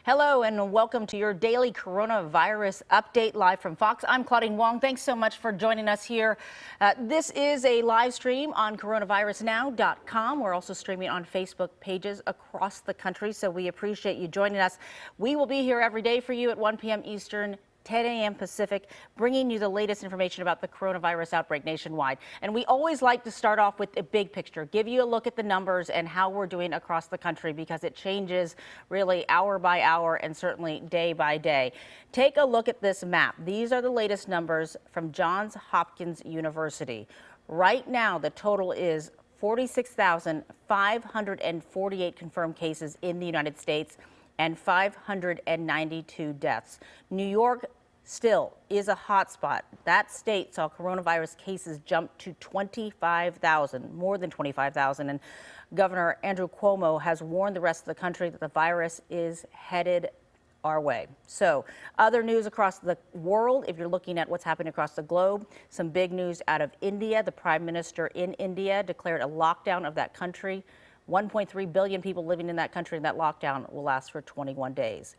Hello and welcome to your daily coronavirus update live from Fox. I'm Claudine Wong. Thanks so much for joining us here. This is a live stream on coronavirusnow.com. We're also streaming on Facebook pages across the country, so we appreciate you joining us. We will be here every day for you at 1 p.m. Eastern, 10 a.m. Pacific, bringing you the latest information about the coronavirus outbreak nationwide. And we always like to start off with a big picture, give you a look at the numbers and how we're doing across the country, because it changes really hour by hour and certainly day by day. Take a look at this map. These are the latest numbers from Johns Hopkins University. Right now, the total is 46,548 confirmed cases in the United States and 592 deaths. New York still is a hotspot. That state saw coronavirus cases jump to 25,000, more than 25,000. And Governor Andrew Cuomo has warned the rest of the country that the virus is headed our way. So other news across the world, if you're looking at what's happening across the globe, some big news out of India. The Prime Minister in India declared a lockdown of that country. 1.3 billion people living in that country, and that lockdown will last for 21 days.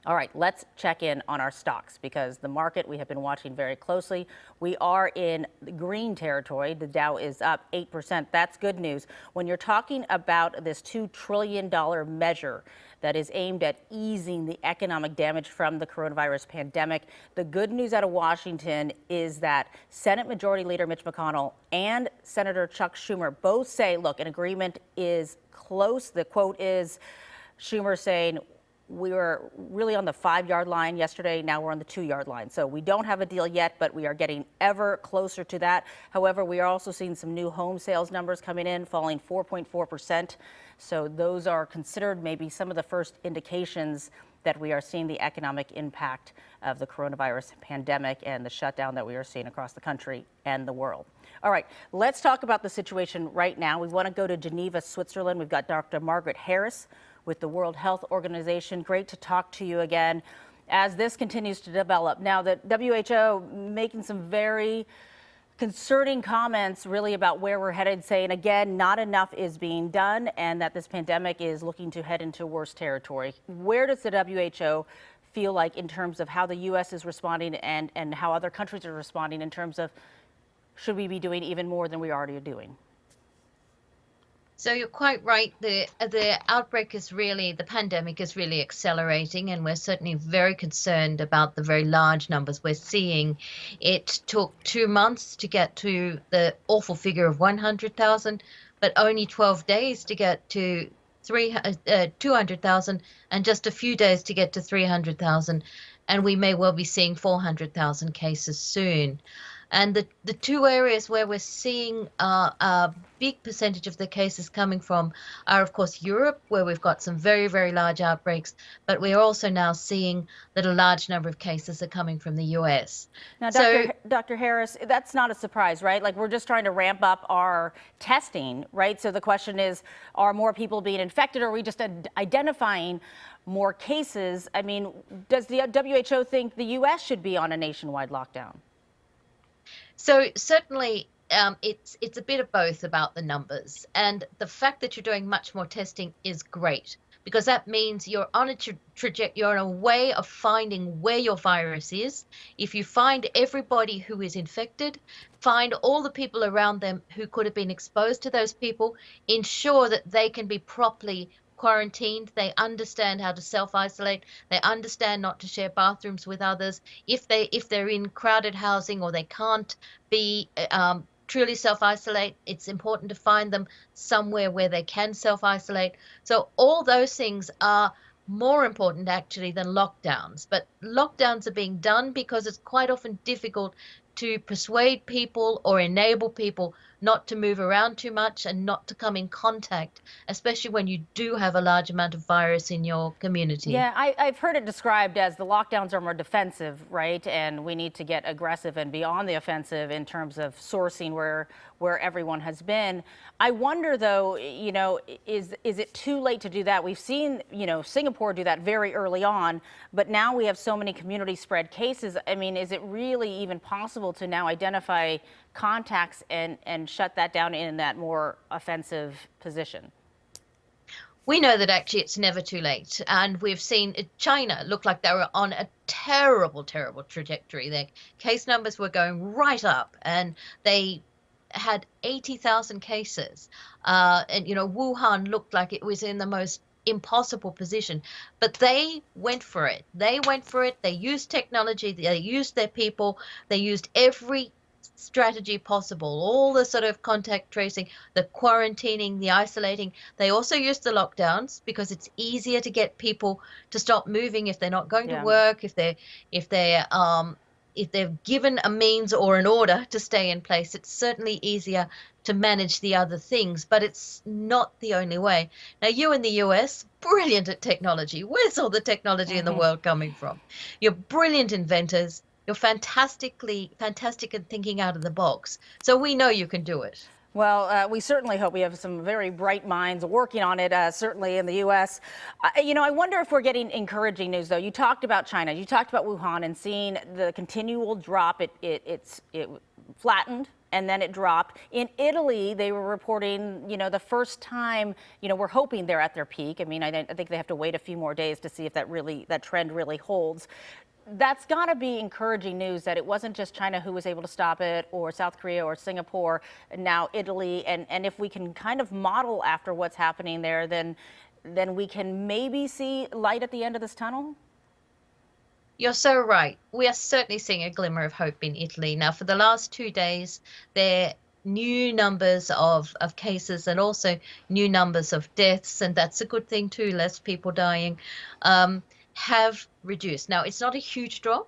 All right, let's check in on our stocks, because the market we have been watching very closely. We are in the green territory. The Dow is up 8%. That's good news. When you're talking about this $2 trillion measure that is aimed at easing the economic damage from the coronavirus pandemic, the good news out of Washington is that Senate Majority Leader Mitch McConnell and Senator Chuck Schumer both say, look, an agreement is close. The quote is Schumer saying, we were really on the 5-yard line yesterday. Now we're on the 2-yard line. So we don't have a deal yet, but we are getting ever closer to that. However, we are also seeing some new home sales numbers coming in, falling 4.4%. So those are considered maybe some of the first indications that we are seeing the economic impact of the coronavirus pandemic and the shutdown that we are seeing across the country and the world. All right, let's talk about the situation right now. We want to go to Geneva, Switzerland. We've got Dr. Margaret Harris with the World Health Organization. Great to talk to you again as this continues to develop. Now, the WHO making some very concerning comments really about where we're headed, saying again, not enough is being done and that this pandemic is looking to head into worse territory. Where does the WHO feel like in terms of how the U.S. is responding and how other countries are responding in terms of should we be doing even more than we already are doing? So you're quite right. The outbreak is really, the pandemic is really accelerating, and we're certainly very concerned about the very large numbers we're seeing. It took 2 months to get to the awful figure of 100,000, but only 12 days to get to 200,000, and just a few days to get to 300,000. And we may well be seeing 400,000 cases soon. And the two areas where we're seeing a big percentage of the cases coming from are, of course, Europe, where we've got some very, very large outbreaks. But we're also now seeing that a large number of cases are coming from the US. Now, Dr. Harris, that's not a surprise, right? Like, we're just trying to ramp up our testing, right? So the question is, are more people being infected, or are we just identifying more cases? I mean, does the WHO think the US should be on a nationwide lockdown? So certainly it's a bit of both about the numbers, and the fact that you're doing much more testing is great, because that means you're on a you're on a way of finding where your virus is. If you find everybody who is infected, find all the people around them who could have been exposed to those people, ensure that they can be properly quarantined, they understand how to self-isolate, they understand not to share bathrooms with others. If they're in crowded housing or they can't be truly self-isolate, it's important to find them somewhere where they can self-isolate. So all those things are more important actually than lockdowns. But lockdowns are being done because it's quite often difficult to persuade people or enable people not to move around too much and not to come in contact, especially when you do have a large amount of virus in your community. Yeah, I've heard it described as the lockdowns are more defensive, right? And we need to get aggressive and beyond the offensive in terms of sourcing where everyone has been. I wonder, though, you know, is it too late to do that? We've seen, you know, Singapore do that very early on, but now we have so many community spread cases. I mean, is it really even possible to now identify contacts and shut that down in that more offensive position? We know that actually it's never too late. And we've seen China look like they were on a terrible, terrible trajectory. Their case numbers were going right up, and they had 80,000 cases. And, Wuhan looked like it was in the most impossible position, but they went for it. They went for it. They used technology. They used their people. They used every strategy possible, all the sort of contact tracing, the quarantining, the isolating. They also use the lockdowns because it's easier to get people to stop moving if they're not going to Yeah. work, if they're given a means or an order to stay in place. It's certainly easier to manage the other things, but it's not the only way. Now, you in the US, brilliant at technology. Where's all the technology in the world coming from? You're brilliant inventors. You're fantastic at thinking out of the box. So we know you can do it. Well, we certainly hope. We have some very bright minds working on it, certainly in the U.S. I wonder if we're getting encouraging news, though. You talked about China. You talked about Wuhan and seeing the continual drop. It flattened and then it dropped. In Italy, they were reporting, the first time, we're hoping they're at their peak. I mean, I think they have to wait a few more days to see if that trend really holds. That's got to be encouraging news that it wasn't just China who was able to stop it, or South Korea or Singapore, and now Italy. And if we can kind of model after what's happening there, then we can maybe see light at the end of this tunnel. You're so right. We are certainly seeing a glimmer of hope in Italy. Now, for the last 2 days, there new numbers of cases and also new numbers of deaths, and that's a good thing too, less people dying. Have reduced. Now, it's not a huge drop,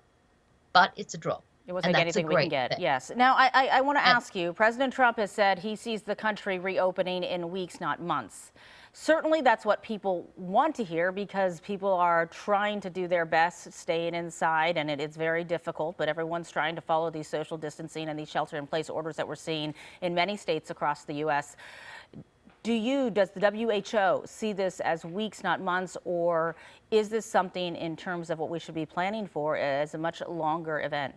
but it's a drop. It was like anything we can get. Thing. Yes. Now, I want to ask you, President Trump has said he sees the country reopening in weeks, not months. Certainly, that's what people want to hear because people are trying to do their best staying inside, and it's very difficult, but everyone's trying to follow these social distancing and these shelter-in-place orders that we're seeing in many states across the U.S. Does the WHO see this as weeks, not months, or is this something in terms of what we should be planning for as a much longer event?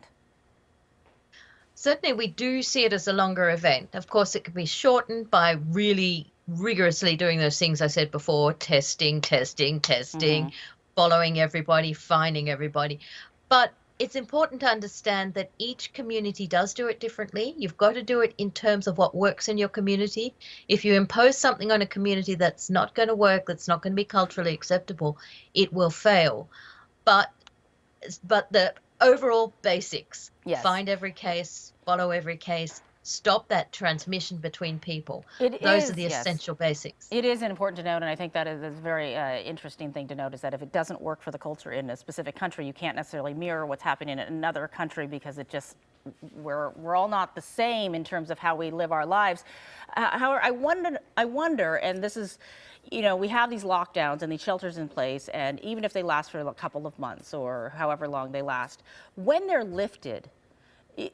Certainly, we do see it as a longer event. Of course, it can be shortened by really rigorously doing those things I said before, testing, following everybody, finding everybody. But it's important to understand that each community does do it differently. You've got to do it in terms of what works in your community. If you impose something on a community that's not going to work, that's not going to be culturally acceptable, it will fail. But the overall basics, yes. Find every case, follow every case, stop that transmission between people. Those are the essential basics. It is important to note, and I think that is a very interesting thing to note, is that if it doesn't work for the culture in a specific country, you can't necessarily mirror what's happening in another country because we're all not the same in terms of how we live our lives. However, I wonder, and this is, we have these lockdowns and these shelters in place, and even if they last for a couple of months or however long they last, when they're lifted,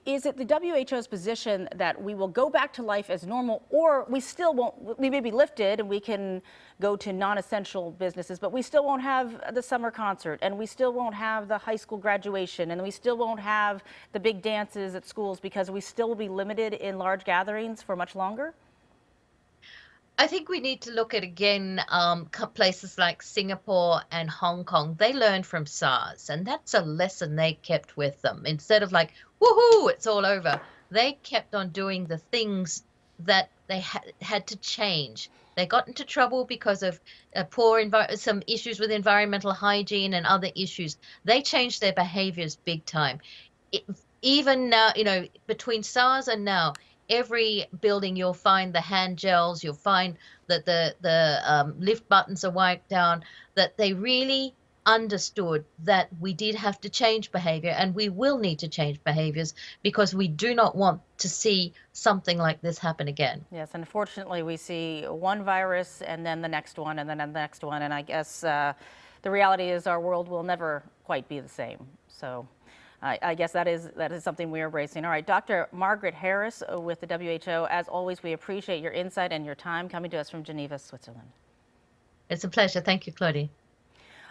is it the WHO's position that we will go back to life as normal, or we still won't? We may be lifted and we can go to non-essential businesses, but we still won't have the summer concert, and we still won't have the high school graduation, and we still won't have the big dances at schools because we still will be limited in large gatherings for much longer? I think we need to look at, again, places like Singapore and Hong Kong. They learned from SARS, and that's a lesson they kept with them. Instead of like, woohoo, it's all over, they kept on doing the things that they had to change. They got into trouble because of some issues with environmental hygiene and other issues. They changed their behaviors big time. Even now, between SARS and now, every building you'll find the hand gels, you'll find that the lift buttons are wiped down, that they really understood that we did have to change behavior, and we will need to change behaviors because we do not want to see something like this happen again. Yes, unfortunately, we see one virus and then the next one and then the next one, and I guess the reality is our world will never quite be the same. So I guess that is something we are embracing. All right, Dr. Margaret Harris with the WHO. As always, we appreciate your insight and your time coming to us from Geneva, Switzerland. It's a pleasure. Thank you, Claudine.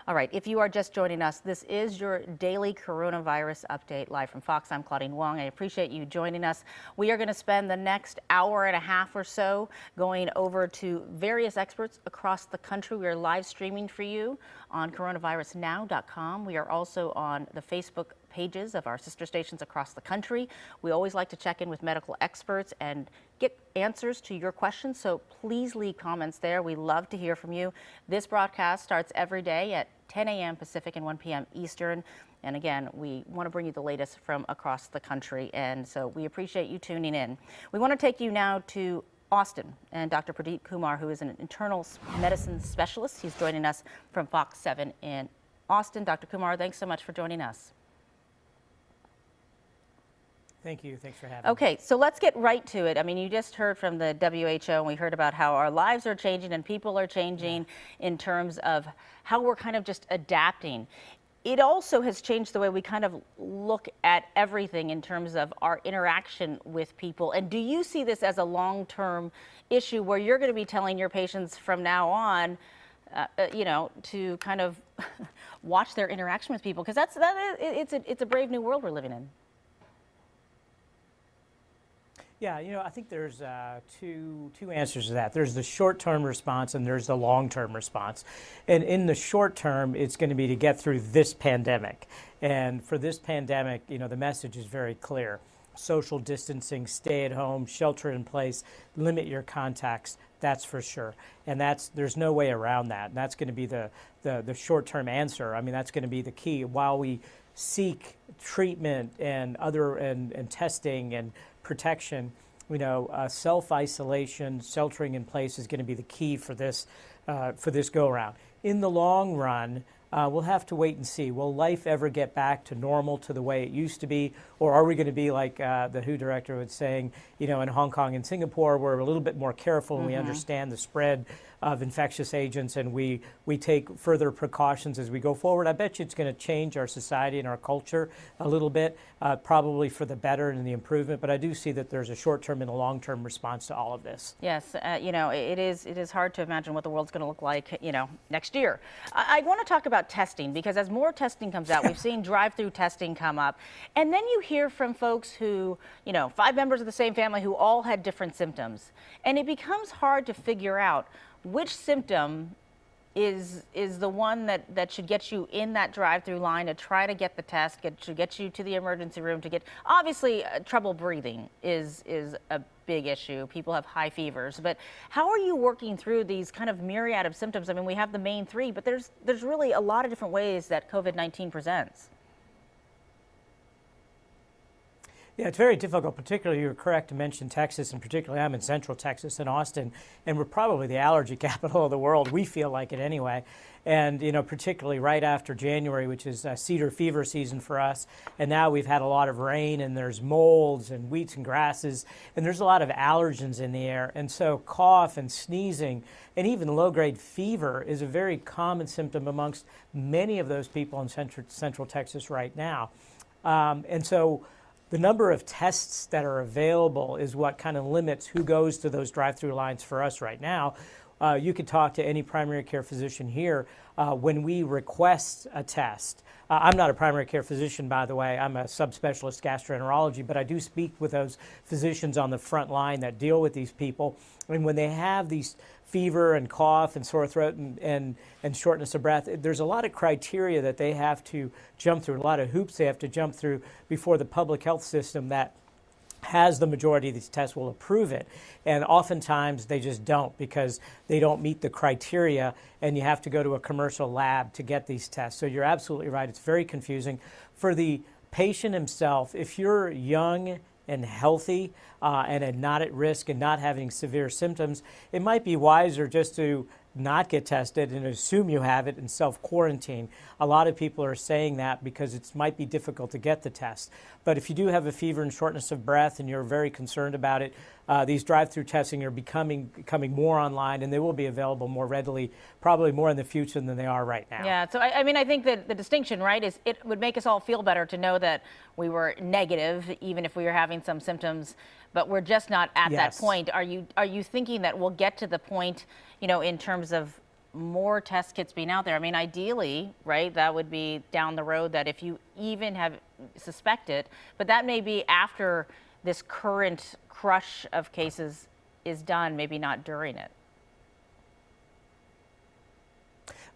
All right, if you are just joining us, this is your daily coronavirus update live from Fox. I'm Claudine Wong. I appreciate you joining us. We are going to spend the next hour and a half or so going over to various experts across the country. We are live streaming for you on coronavirusnow.com. We are also on the Facebook pages of our sister stations across the country. We always like to check in with medical experts and get answers to your questions, so please leave comments there. We love to hear from you. This broadcast starts every day at 10 a.m. Pacific and 1 p.m. Eastern. And again, we want to bring you the latest from across the country, and so we appreciate you tuning in. We want to take you now to Austin and Dr. Pradeep Kumar, who is an internal medicine specialist. He's joining us from Fox 7 in Austin. Dr. Kumar, thanks so much for joining us. Thank you. Thanks for having me. Okay, so let's get right to it. I mean, you just heard from the WHO, and we heard about how our lives are changing and people are changing in terms of how we're kind of just adapting. It also has changed the way we kind of look at everything in terms of our interaction with people. And do you see this as a long-term issue where you're going to be telling your patients from now on, to kind of watch their interaction with people? Because it's a brave new world we're living in. Yeah, I think there's two answers to that. There's the short-term response and there's the long-term response. And in the short term, it's going to be to get through this pandemic. And for this pandemic, the message is very clear. Social distancing, stay at home, shelter in place, limit your contacts, that's for sure. And there's no way around that. And that's going to be the short-term answer. I mean, that's going to be the key. While we seek treatment and testing and protection, self-isolation, sheltering in place is going to be the key for this go-around. In the long run, we'll have to wait and see. Will life ever get back to normal, to the way it used to be? Or are we going to be like the WHO director was saying, in Hong Kong and Singapore, we're a little bit more careful and we understand the spread of infectious agents and we take further precautions as we go forward? I bet you it's going to change our society and our culture a little bit, probably for the better and the improvement. But I do see that there's a short-term and a long-term response to all of this. Yes, it is hard to imagine what the world's going to look like, next year. I want to talk about testing, because as more testing comes out, we've seen drive-through testing come up, and then you hear from folks who, 5 members of the same family who all had different symptoms, and it becomes hard to figure out which symptom is the one that should get you in that drive-through line to try to get the test, to get you to the emergency room, to get, obviously, trouble breathing is a big issue. People have high fevers, but how are you working through these kind of myriad of symptoms? I mean, we have the main three, but there's really a lot of different ways that COVID-19 presents. Yeah, it's very difficult. Particularly, you're correct to mention Texas, and particularly I'm in Central Texas in Austin, and we're probably the allergy capital of the world. We feel like it anyway. And, particularly right after January, which is cedar fever season for us, and now we've had a lot of rain, and there's molds and wheats and grasses, and there's a lot of allergens in the air. And so cough and sneezing and even low-grade fever is a very common symptom amongst many of those people in Central Texas right now. And so the number of tests that are available is what kind of limits who goes to those drive-through lines for us right now. You could talk to any primary care physician here. When we request a test, I'm not a primary care physician, by the way. I'm a subspecialist gastroenterology, but I do speak with those physicians on the front line that deal with these people. And when they have these fever and cough and sore throat and shortness of breath, there's a lot of criteria that they have to jump through, a lot of hoops they have to jump through before the public health system that has the majority of these tests will approve it. And oftentimes they just don't, because they don't meet the criteria, and you have to go to a commercial lab to get these tests. So you're absolutely right. It's very confusing. For the patient himself, if you're young and healthy and not at risk and not having severe symptoms, it might be wiser just to not get tested and assume you have it and self-quarantine. A lot of people are saying that because it might be difficult to get the test. But if you do have a fever and shortness of breath and you're very concerned about it, these drive-through testing are becoming more online, and they will be available more readily, probably more in the future than they are right now. Yeah, so I mean, I think that the distinction, right, is it would make us all feel better to know that we were negative, even if we were having some symptoms, but we're just not at that point. Are you thinking that we'll get to the point, in terms of more test kits being out there. I mean, ideally, right, that would be down the road, that if you even have suspected, but that may be after this current crush of cases is done, maybe not during it.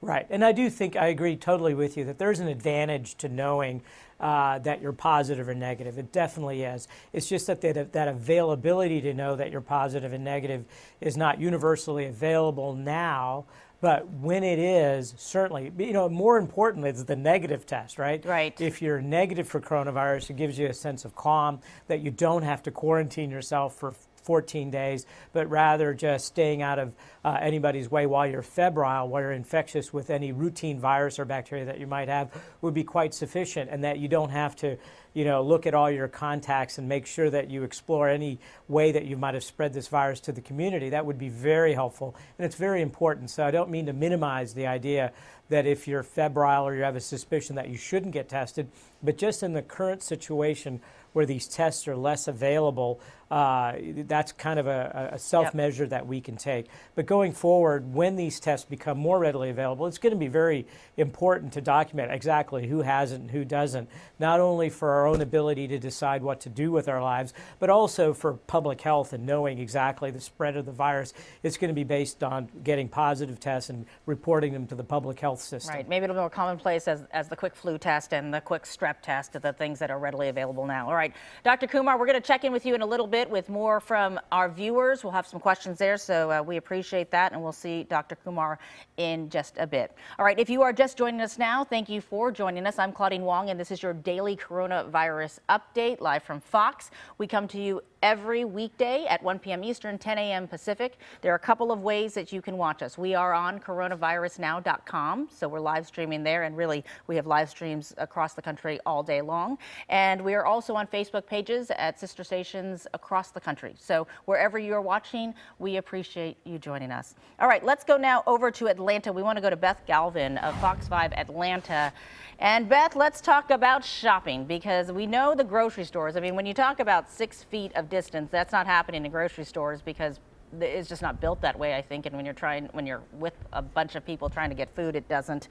Right. And I do think, I agree totally with you, that there's an advantage to knowing that you're positive or negative. It definitely is. It's just that that availability to know that you're positive and negative is not universally available now. But when it is, certainly, more important is the negative test, right? Right. If you're negative for coronavirus, it gives you a sense of calm, that you don't have to quarantine yourself for 14 days, but rather just staying out of anybody's way while you're febrile, while you're infectious with any routine virus or bacteria that you might have, would be quite sufficient, and that you don't have to look at all your contacts and make sure that you explore any way that you might have spread this virus to the community. That would be very helpful, and it's very important. So I don't mean to minimize the idea that if you're febrile or you have a suspicion that you shouldn't get tested, but just in the current situation where these tests are less available, that's kind of a self-measure that we can take. But going forward, when these tests become more readily available, it's going to be very important to document exactly who has it and who doesn't, not only for our own ability to decide what to do with our lives, but also for public health and knowing exactly the spread of the virus. It's going to be based on getting positive tests and reporting them to the public health system. Right. Maybe it'll be more commonplace as the quick flu test and the quick strep test, the things that are readily available now. All right, Dr. Kumar, we're going to check in with you in a little bit with more from our viewers. We'll have some questions there, so we appreciate that, and we'll see Dr. Kumar in just a bit. All right, if you are just joining us now, thank you for joining us. I'm Claudine Wong, and this is your daily coronavirus update live from Fox. We come to you every weekday at 1 p.m. Eastern, 10 a.m. Pacific. There are a couple of ways that you can watch us. We are on coronavirusnow.com, so we're live streaming there, and really we have live streams across the country all day long. And we are also on Facebook pages at sister stations across the country. So wherever you're watching, we appreciate you joining us. All right, let's go now over to Atlanta. We want to go to Beth Galvin of Fox 5 Atlanta. And Beth, let's talk about shopping, because we know the grocery stores. I mean, when you talk about 6 feet of distance, that's not happening in grocery stores because it's just not built that way, I think. And when you're with a bunch of people trying to get food, it doesn't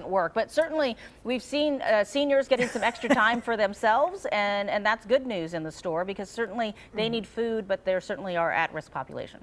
work. But certainly we've seen seniors getting some extra time for themselves, and that's good news in the store, because certainly they need food, but there certainly are at-risk population.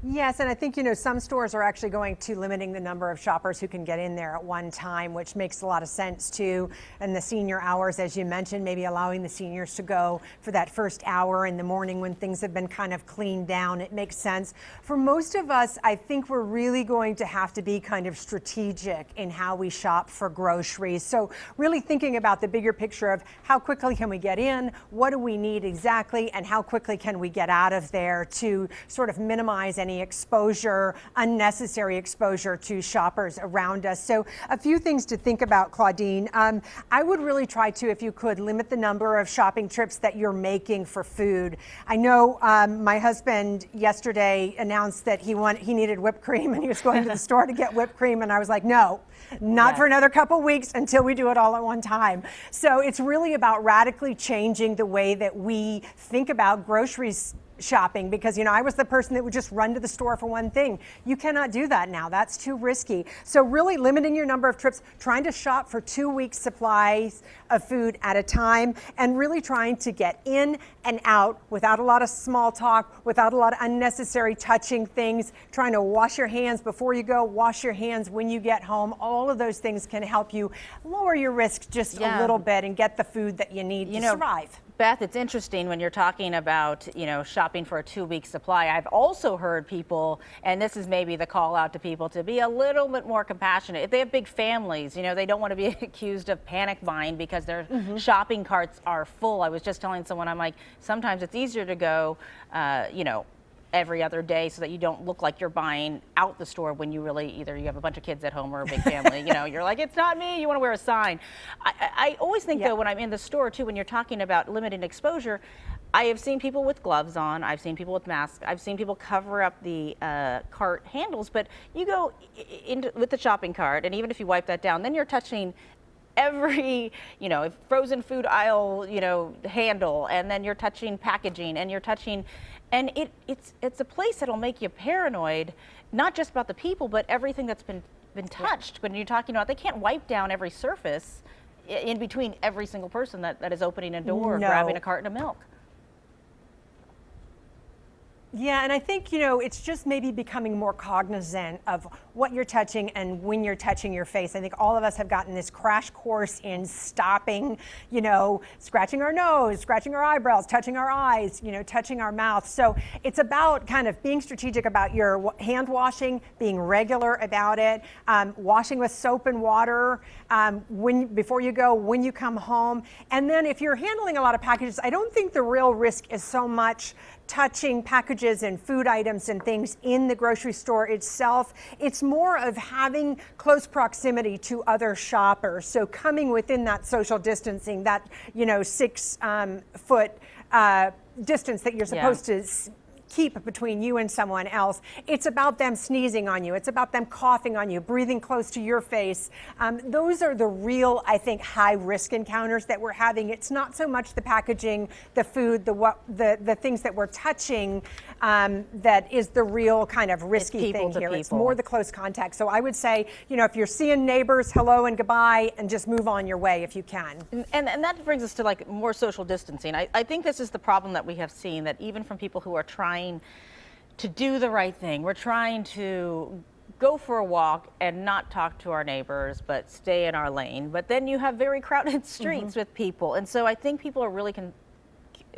Yes, and I think, some stores are actually going to limiting the number of shoppers who can get in there at one time, which makes a lot of sense too. And the senior hours, as you mentioned, maybe allowing the seniors to go for that first hour in the morning when things have been kind of cleaned down. It makes sense. For most of us, I think we're really going to have to be kind of strategic in how we shop for groceries. So really thinking about the bigger picture of how quickly can we get in, what do we need exactly, and how quickly can we get out of there to sort of minimize any exposure, unnecessary exposure to shoppers around us. So a few things to think about, Claudine. I would really try to, if you could, limit the number of shopping trips that you're making for food. I know my husband yesterday announced that he needed whipped cream and he was going to the store to get whipped cream, and I was like, no, not for another couple weeks until we do it all at one time. So it's really about radically changing the way that we think about groceries shopping, because I was the person that would just run to the store for one thing. You cannot do that now. That's too risky. So really limiting your number of trips, trying to shop for 2 weeks supplies of food at a time, and really trying to get in and out without a lot of small talk, without a lot of unnecessary touching things, trying to wash your hands before you go, wash your hands when you get home. All of those things can help you lower your risk just a little bit and get the food that you need to survive. Beth, it's interesting when you're talking about, shopping for a 2-week supply. I've also heard people, and this is maybe the call out to people, to be a little bit more compassionate. If they have big families, they don't want to be accused of panic buying because their shopping carts are full. I was just telling someone, I'm like, sometimes it's easier to go, every other day so that you don't look like you're buying out the store when you really either you have a bunch of kids at home or a big family. You're like, it's not me. You want to wear a sign. I always think, though, when I'm in the store, too, when you're talking about limited exposure, I have seen people with gloves on. I've seen people with masks. I've seen people cover up the cart handles. But you go with the shopping cart, and even if you wipe that down, then you're touching every, frozen food aisle, handle, and then you're touching packaging, and you're touching And it's a place that'll make you paranoid, not just about the people, but everything that's been touched. When you're talking about, they can't wipe down every surface in between every single person that is opening a door or grabbing a carton of milk. Yeah, and I think, it's just maybe becoming more cognizant of what you're touching and when you're touching your face. I think all of us have gotten this crash course in stopping, scratching our nose, scratching our eyebrows, touching our eyes, touching our mouth. So it's about kind of being strategic about your hand washing, being regular about it, washing with soap and water before you go, when you come home. And then if you're handling a lot of packages, I don't think the real risk is so much touching packages and food items and things in the grocery store itself. It's more of having close proximity to other shoppers. So coming within that social distancing, that 6 foot distance that you're supposed to keep between you and someone else. It's about them sneezing on you. It's about them coughing on you, breathing close to your face. Those are the real, I think, high risk encounters that we're having. It's not so much the packaging, the food, the things that we're touching that is the real kind of risky thing here. It's more the close contact. So I would say, if you're seeing neighbors, hello and goodbye, and just move on your way if you can. And that brings us to like more social distancing. I think this is the problem that we have seen, that even from people who are trying to do the right thing, we're trying to go for a walk and not talk to our neighbors, but stay in our lane. But then you have very crowded streets with people. And so I think people are really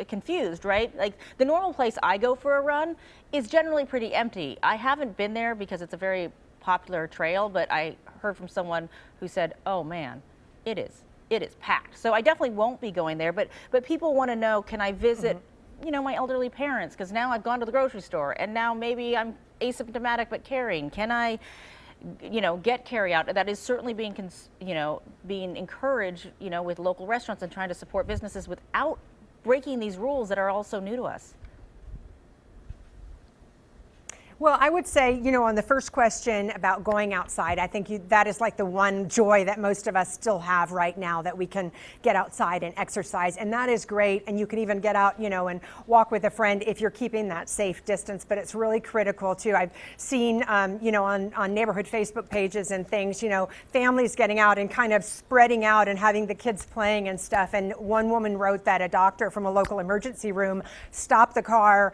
confused, right? Like the normal place I go for a run is generally pretty empty. I haven't been there because it's a very popular trail, but I heard from someone who said, oh man, it is packed. So I definitely won't be going there, but people want to know, can I visit my elderly parents, because now I've gone to the grocery store and now maybe I'm asymptomatic but carrying. Can I, get carry out? That is certainly being, being encouraged, with local restaurants and trying to support businesses without breaking these rules that are also new to us. Well, I would say, on the first question about going outside, I think that is like the one joy that most of us still have right now, that we can get outside and exercise. And that is great. And you can even get out, and walk with a friend if you're keeping that safe distance. But it's really critical, too. I've seen, on neighborhood Facebook pages and things, families getting out and kind of spreading out and having the kids playing and stuff. And one woman wrote that a doctor from a local emergency room stopped the car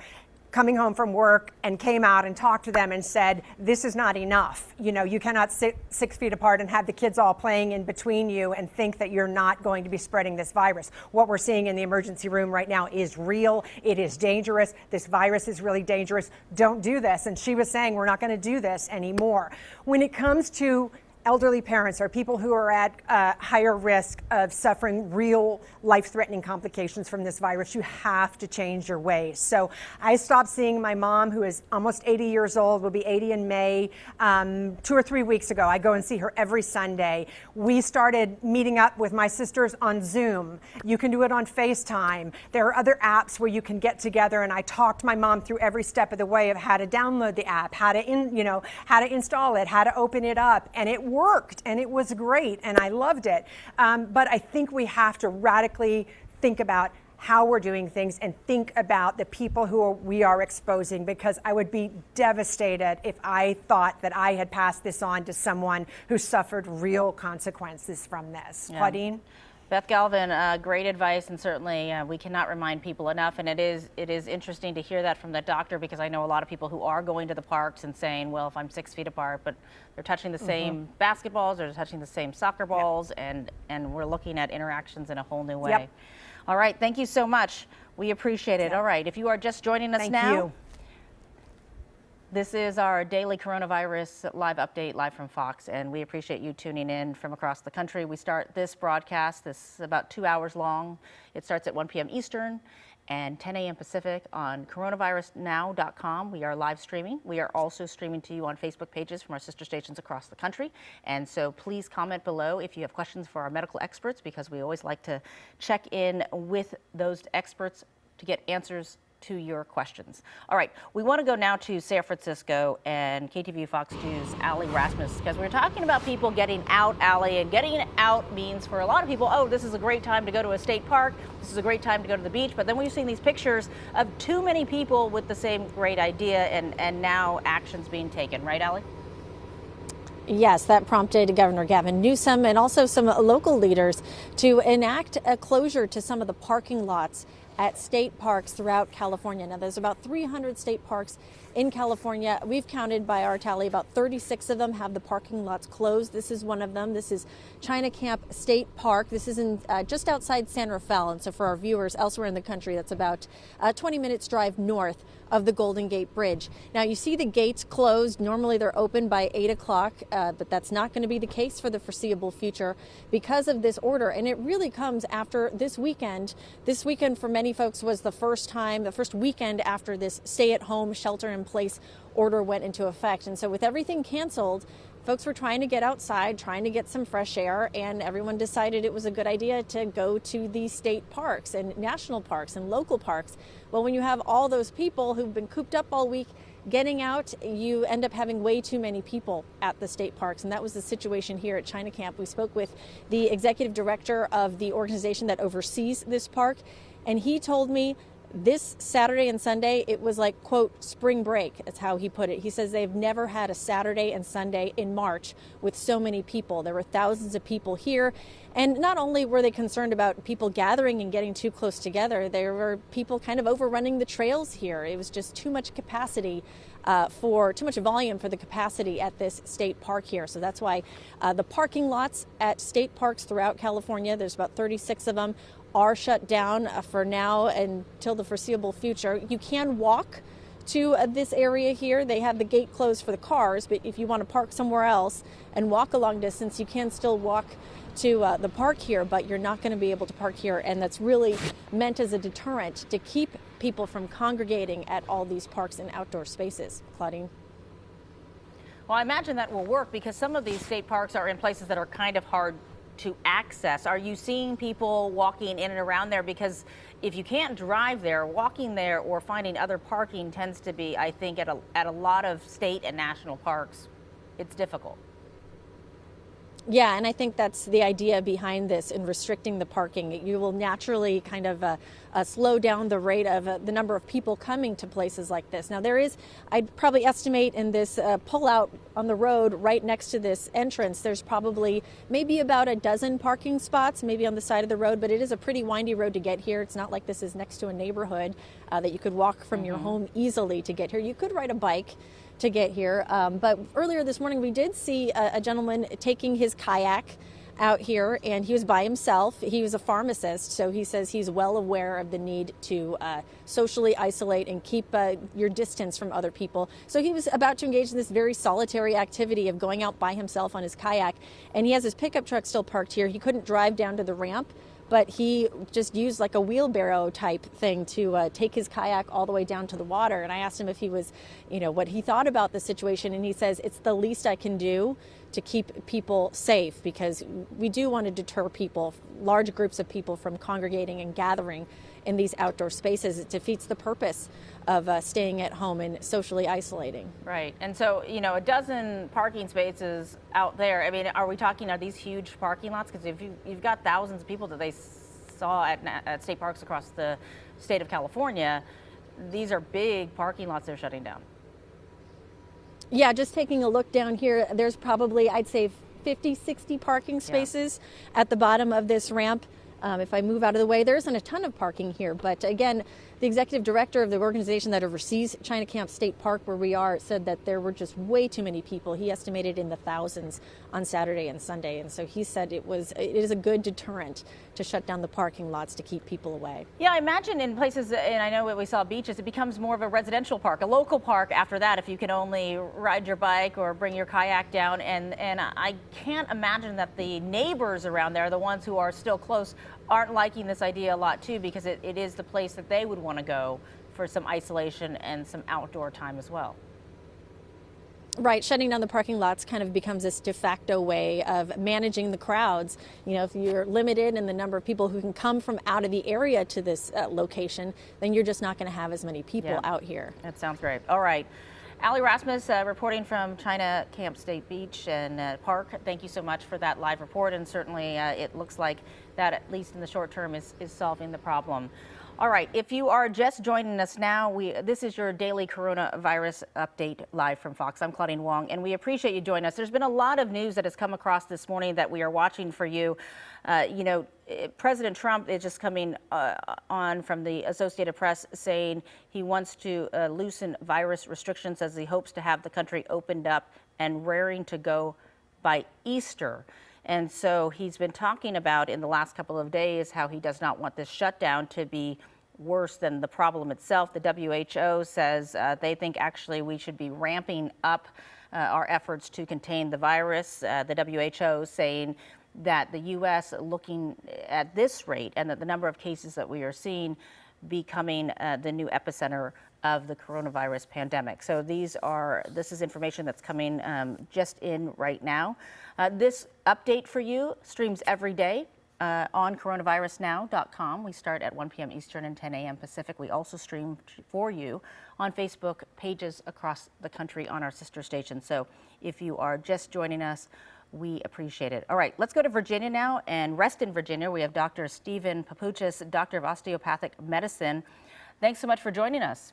coming home from work and came out and talked to them and said, this is not enough. You cannot sit 6 feet apart and have the kids all playing in between you and think that you're not going to be spreading this virus. What we're seeing in the emergency room right now is real. It is dangerous. This virus is really dangerous. Don't do this. And she was saying, we're not going to do this anymore. When it comes to elderly parents or people who are at higher risk of suffering real life-threatening complications from this virus, you have to change your ways. So I stopped seeing my mom, who is almost 80 years old, will be 80 in May, 2 or 3 weeks ago. I go and see her every Sunday. We started meeting up with my sisters on Zoom. You can do it on FaceTime. There are other apps where you can get together, and I talked my mom through every step of the way of how to download the app, how to install it, how to open it up, and it worked, and it was great, and I loved it. But I think we have to radically think about how we're doing things and think about the people who we are exposing, because I would be devastated if I thought that I had passed this on to someone who suffered real consequences from this. Yeah. Claudine? Beth Galvin, great advice, and certainly we cannot remind people enough. And it is interesting to hear that from the doctor, because I know a lot of people who are going to the parks and saying, well, if I'm 6 feet apart, but they're touching the same basketballs, they're touching the same soccer balls, and we're looking at interactions in a whole new way. Yep. All right, thank you so much. We appreciate it. All right, if you are just joining us now. Thank you. This is our daily coronavirus live update, live from Fox, and we appreciate you tuning in from across the country. We start this broadcast, this is about 2 hours long. It starts at 1 p.m. Eastern and 10 a.m. Pacific on coronavirusnow.com. We are live streaming. We are also streaming to you on Facebook pages from our sister stations across the country. And so please comment below if you have questions for our medical experts, because we always like to check in with those experts to get answers to your questions. All right, we want to go now to San Francisco and KTVU Fox 2's Allie Rasmus, because we're talking about people getting out, Allie, and getting out means for a lot of people, oh, this is a great time to go to a state park, this is a great time to go to the beach, but then we've seen these pictures of too many people with the same great idea and now actions being taken, right, Allie? Yes, that prompted Governor Gavin Newsom and also some local leaders to enact a closure to some of the parking lots at state parks throughout California. Now, there's about 300 state parks in California. We've counted by our tally about 36 of them have the parking lots closed. This is one of them. This is China Camp State Park. This is in just outside San Rafael. And so for our viewers elsewhere in the country, that's about 20 minutes drive north of the Golden Gate Bridge. Now, you see the gates closed. Normally they're open by 8 o'clock, but that's not going to be the case for the foreseeable future because of this order. And it really comes after this weekend. This weekend for many folks was the first weekend after this stay-at-home, shelter-in-place order went into effect. And so with everything canceled, folks were trying to get outside, trying to get some fresh air, and everyone decided it was a good idea to go to the state parks and national parks and local parks. Well, when you have all those people who've been cooped up all week getting out, you end up having way too many people at the state parks. And that was the situation here at China Camp. We spoke with the executive director of the organization that oversees this park, and he told me this Saturday and Sunday, it was like, quote, spring break. That's how he put it. He says they've never had a Saturday and Sunday in March with so many people. There were thousands of people here. And not only were they concerned about people gathering and getting too close together, there were people kind of overrunning the trails here. It was just too much capacity too much volume for the capacity at this state park here. So that's why the parking lots at state parks throughout California, there's about 36 of them, are shut down for now until the foreseeable future. You can walk to this area here. They have the gate closed for the cars, but if you want to park somewhere else and walk a long distance, you can still walk to the park here, but you're not going to be able to park here. And that's really meant as a deterrent to keep people from congregating at all these parks and outdoor spaces. Claudine? Well, I imagine that will work because some of these state parks are in places that are kind of hard to access. Are you seeing people walking in and around there? Because if you can't drive there, walking there or finding other parking tends to be, I think, at a lot of state and national parks, it's difficult. Yeah, and I think that's the idea behind this in restricting the parking. You will naturally kind of slow down the rate of the number of people coming to places like this. Now, there is, I'd probably estimate in this pullout on the road right next to this entrance, there's probably maybe about a dozen parking spots, maybe on the side of the road, but it is a pretty windy road to get here. It's not like this is next to a neighborhood that you could walk from your home easily to get here. You could ride a bike to get here. But earlier this morning, we did see a gentleman taking his kayak out here, and he was by himself. He was a pharmacist, so he says he's well aware of the need to socially isolate and keep your distance from other people. So he was about to engage in this very solitary activity of going out by himself on his kayak, and he has his pickup truck still parked here. He couldn't drive down to the ramp, but he just used like a wheelbarrow type thing to take his kayak all the way down to the water. And I asked him if he was, what he thought about the situation. And he says, it's the least I can do to keep people safe, because we do want to deter people, large groups of people, from congregating and gathering in these outdoor spaces. It defeats the purpose of staying at home and socially isolating. Right. And so, a dozen parking spaces out there. I mean, are we talking are these huge parking lots? Because if you've got thousands of people that they saw at state parks across the state of California, these are big parking lots they're shutting down. Yeah, just taking a look down here, there's probably, I'd say, 50, 60 parking spaces at the bottom of this ramp. If I move out of the way, there isn't a ton of parking here. But again, the executive director of the organization that oversees China Camp State Park, where we are, said that there were just way too many people. He estimated in the thousands on Saturday and Sunday. And so he said it is a good deterrent to shut down the parking lots to keep people away. Yeah, I imagine in places, and I know what we saw beaches, it becomes more of a residential park, a local park after that, if you can only ride your bike or bring your kayak down. And I can't imagine that the neighbors around there, the ones who are still close, aren't liking this idea a lot too, because it is the place that they would want to go for some isolation and some outdoor time as well. Right, shutting down the parking lots kind of becomes this de facto way of managing the crowds. If you're limited in the number of people who can come from out of the area to this location, then you're just not going to have as many people out here. That sounds great. All right. Ali Rasmus reporting from China Camp State Beach and Park. Thank you so much for that live report. And certainly it looks like that, at least in the short term, is solving the problem. All right, if you are just joining us now, this is your daily coronavirus update live from Fox. I'm Claudine Wong, and we appreciate you joining us. There's been a lot of news that has come across this morning that we are watching for you. President Trump is just coming on from the Associated Press saying he wants to loosen virus restrictions as he hopes to have the country opened up and raring to go by Easter. And so he's been talking about in the last couple of days how he does not want this shutdown to be worse than the problem itself. The WHO says they think actually we should be ramping up our efforts to contain the virus. The WHO saying that the U.S. looking at this rate and that the number of cases that we are seeing becoming the new epicenter of the coronavirus pandemic. So this is information that's coming just in right now. This update for you streams every day on coronavirusnow.com. We start at 1 p.m. Eastern and 10 a.m. Pacific. We also stream for you on Facebook pages across the country on our sister stations. So if you are just joining us, we appreciate it. All right, let's go to Virginia now. And Reston, Virginia, we have Dr. Stephen Papuchis, Doctor of Osteopathic Medicine. Thanks so much for joining us.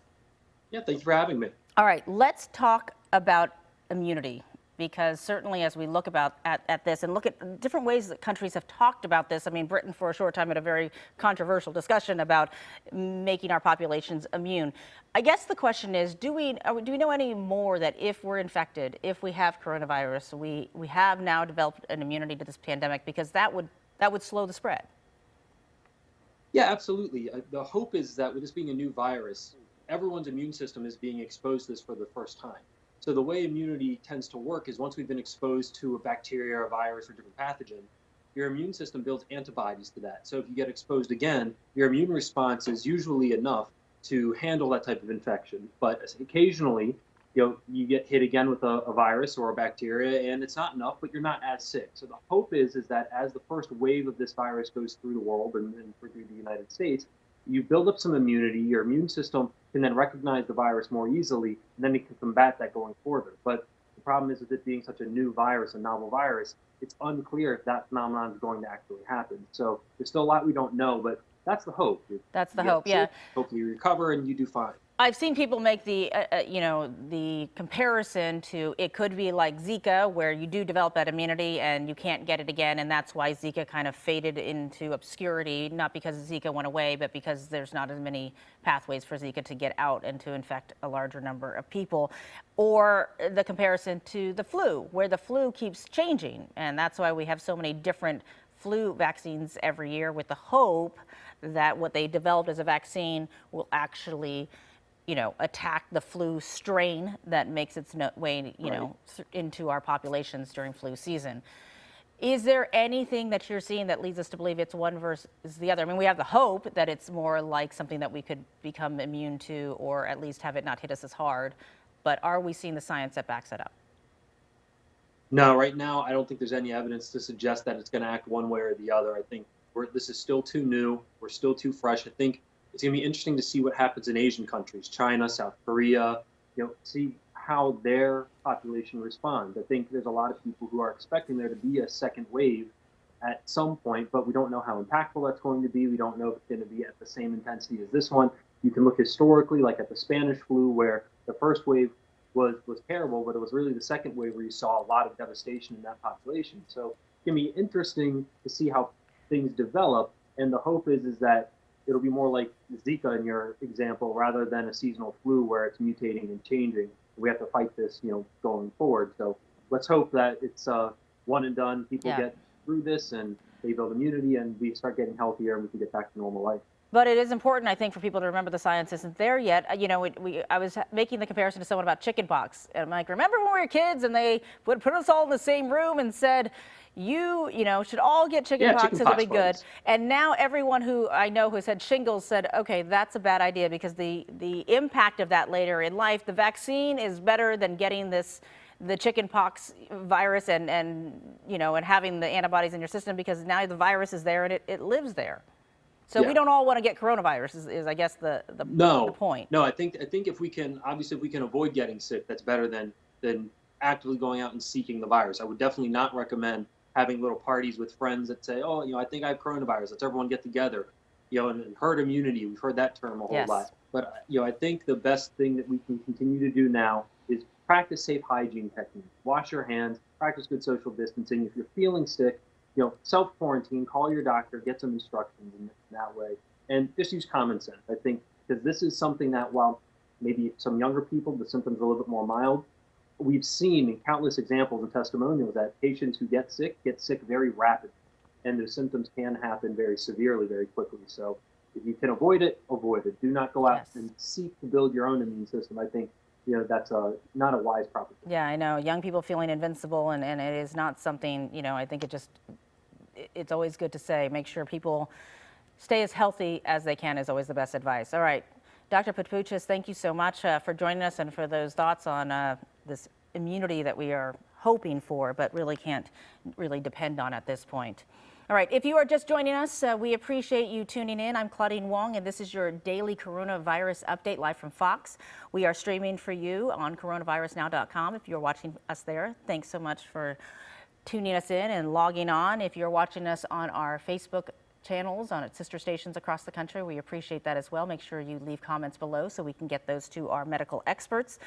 Yeah, thank you for having me. All right, let's talk about immunity, because certainly as we look at this and look at different ways that countries have talked about this. I mean, Britain for a short time had a very controversial discussion about making our populations immune. I guess the question is, do we know any more that if we're infected, if we have coronavirus, we have now developed an immunity to this pandemic, because that would slow the spread? Yeah, absolutely. The hope is that with this being a new virus, everyone's immune system is being exposed to this for the first time. So the way immunity tends to work is once we've been exposed to a bacteria or a virus or different pathogen, your immune system builds antibodies to that. So if you get exposed again, your immune response is usually enough to handle that type of infection. But occasionally, you get hit again with a virus or a bacteria, and it's not enough, but you're not as sick. So the hope is that as the first wave of this virus goes through the world and through the United States, you build up some immunity. Your immune system can then recognize the virus more easily, and then it can combat that going forward. But the problem is with it being such a new virus, a novel virus, it's unclear if that phenomenon is going to actually happen. So there's still a lot we don't know, but that's the hope. That's the hope, yeah. Hopefully you recover and you do fine. I've seen people make the comparison to it could be like Zika, where you do develop that immunity and you can't get it again, and that's why Zika kind of faded into obscurity, not because Zika went away, but because there's not as many pathways for Zika to get out and to infect a larger number of people. Or the comparison to the flu, where the flu keeps changing, and that's why we have so many different flu vaccines every year, with the hope that what they developed as a vaccine will actually attack the flu strain that makes its way, into our populations during flu season. Is there anything that you're seeing that leads us to believe it's one versus the other? I mean, we have the hope that it's more like something that we could become immune to, or at least have it not hit us as hard. But are we seeing the science that backs it up? No, right now, I don't think there's any evidence to suggest that it's going to act one way or the other. I think this is still too new. We're still too fresh. I think it's going to be interesting to see what happens in Asian countries, China, South Korea, see how their population responds. I think there's a lot of people who are expecting there to be a second wave at some point, but we don't know how impactful that's going to be. We don't know if it's going to be at the same intensity as this one. You can look historically, like at the Spanish flu, where the first wave was terrible, but it was really the second wave where you saw a lot of devastation in that population. So it's going to be interesting to see how things develop, and the hope is that it'll be more like Zika in your example, rather than a seasonal flu where it's mutating and changing. We have to fight this, going forward. So let's hope that it's one and done. People get through this and they build immunity, and we start getting healthier, and we can get back to normal life. But it is important, I think, for people to remember the science isn't there yet. I was making the comparison to someone about chickenpox. And I'm like, remember when we were kids and they would put us all in the same room and said, you should all get chickenpox, it'll be good. And now everyone who I know who has had shingles said, okay, that's a bad idea, because the impact of that later in life, the vaccine is better than getting this the chicken pox virus and having the antibodies in your system, because now the virus is there and it lives there. So we don't all want to get coronavirus is I guess the point. No, I think if we can avoid getting sick, that's better than actively going out and seeking the virus. I would definitely not recommend having little parties with friends that say, oh, I think I have coronavirus. Let's everyone get together. And herd immunity, we've heard that term a whole lot. But I think the best thing that we can continue to do now is practice safe hygiene techniques. Wash your hands, practice good social distancing. If you're feeling sick, self-quarantine, call your doctor, get some instructions in that way, and just use common sense. I think because this is something that, while maybe some younger people, the symptoms are a little bit more mild, we've seen in countless examples and testimonials that patients who get sick very rapidly, and their symptoms can happen very severely, very quickly. So if you can avoid it, avoid it. Do not go out and seek to build your own immune system. I think that's not a wise proposition. Yeah, I know. Young people feeling invincible, and it is not something, I think it's always good to say, make sure people stay as healthy as they can is always the best advice. All right, Dr. Papuchis, thank you so much for joining us and for those thoughts on this immunity that we are hoping for, but really can't really depend on at this point. All right, if you are just joining us, we appreciate you tuning in. I'm Claudine Wong, and this is your daily coronavirus update live from Fox. We are streaming for you on coronavirusnow.com if you're watching us there. Thanks so much for tuning us in and logging on. If you're watching us on our Facebook channels on its sister stations across the country, we appreciate that as well. Make sure you leave comments below so we can get those to our medical experts.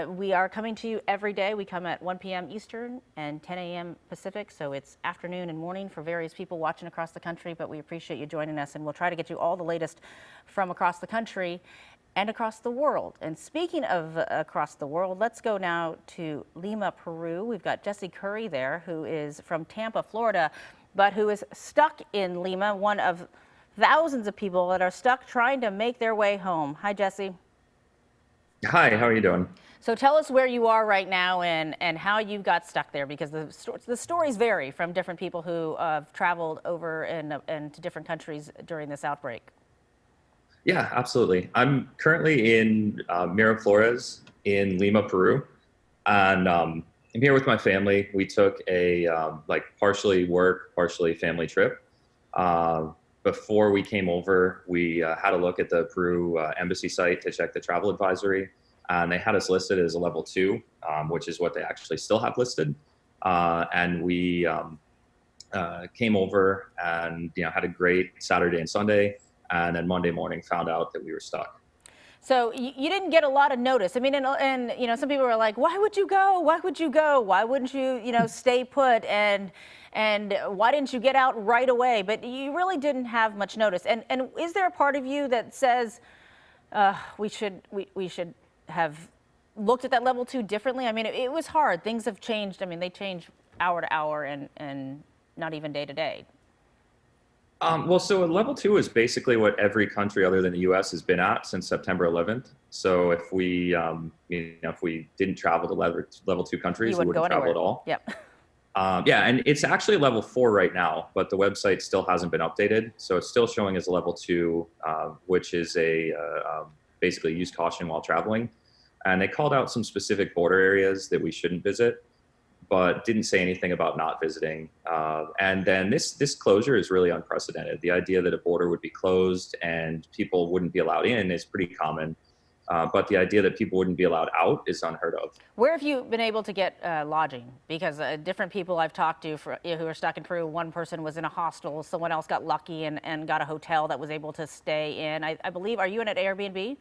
We are coming to you every day. We come at 1 p.m. Eastern and 10 a.m. Pacific, so it's afternoon and morning for various people watching across the country, but we appreciate you joining us, and we'll try to get you all the latest from across the country and across the world. And speaking of across the world, let's go now to Lima, Peru. We've got Jesse Curry there, who is from Tampa, Florida, but who is stuck in Lima, one of thousands of people that are stuck trying to make their way home. Hi, Jesse. Hi, how are you doing? So tell us where you are right now and how you got stuck there, because the stories vary from different people who have traveled over and to different countries during this outbreak. Yeah, absolutely. I'm currently in Miraflores in Lima, Peru, and I'm here with my family. We took a partially work, partially family trip. Before we came over, we had a look at the Peru embassy site to check the travel advisory, and they had us listed as a level 2, which is what they actually still have listed. And we came over and had a great Saturday and Sunday. And then Monday morning found out that we were stuck. So you didn't get a lot of notice. I mean, and some people were like, why would you go? Why would you go? Why wouldn't you, stay put? And why didn't you get out right away? But you really didn't have much notice. And is there a part of you that says we should have looked at that level 2 differently? I mean, it was hard. Things have changed. I mean, they change hour to hour and not even day to day. Well, so a level 2 is basically what every country other than the U.S. has been at since September 11th. So if we, if we didn't travel to level 2 countries, we wouldn't travel at all. Yep. Yeah, and it's actually level 4 right now, but the website still hasn't been updated. So it's still showing as a level 2, which is basically use caution while traveling. And they called out some specific border areas that we shouldn't visit, but didn't say anything about not visiting. And then this closure is really unprecedented. The idea that a border would be closed and people wouldn't be allowed in is pretty common. But the idea that people wouldn't be allowed out is unheard of. Where have you been able to get lodging? Because different people I've talked to who are stuck in Peru, one person was in a hostel, someone else got lucky and got a hotel that was able to stay in. I believe, are you in an Airbnb?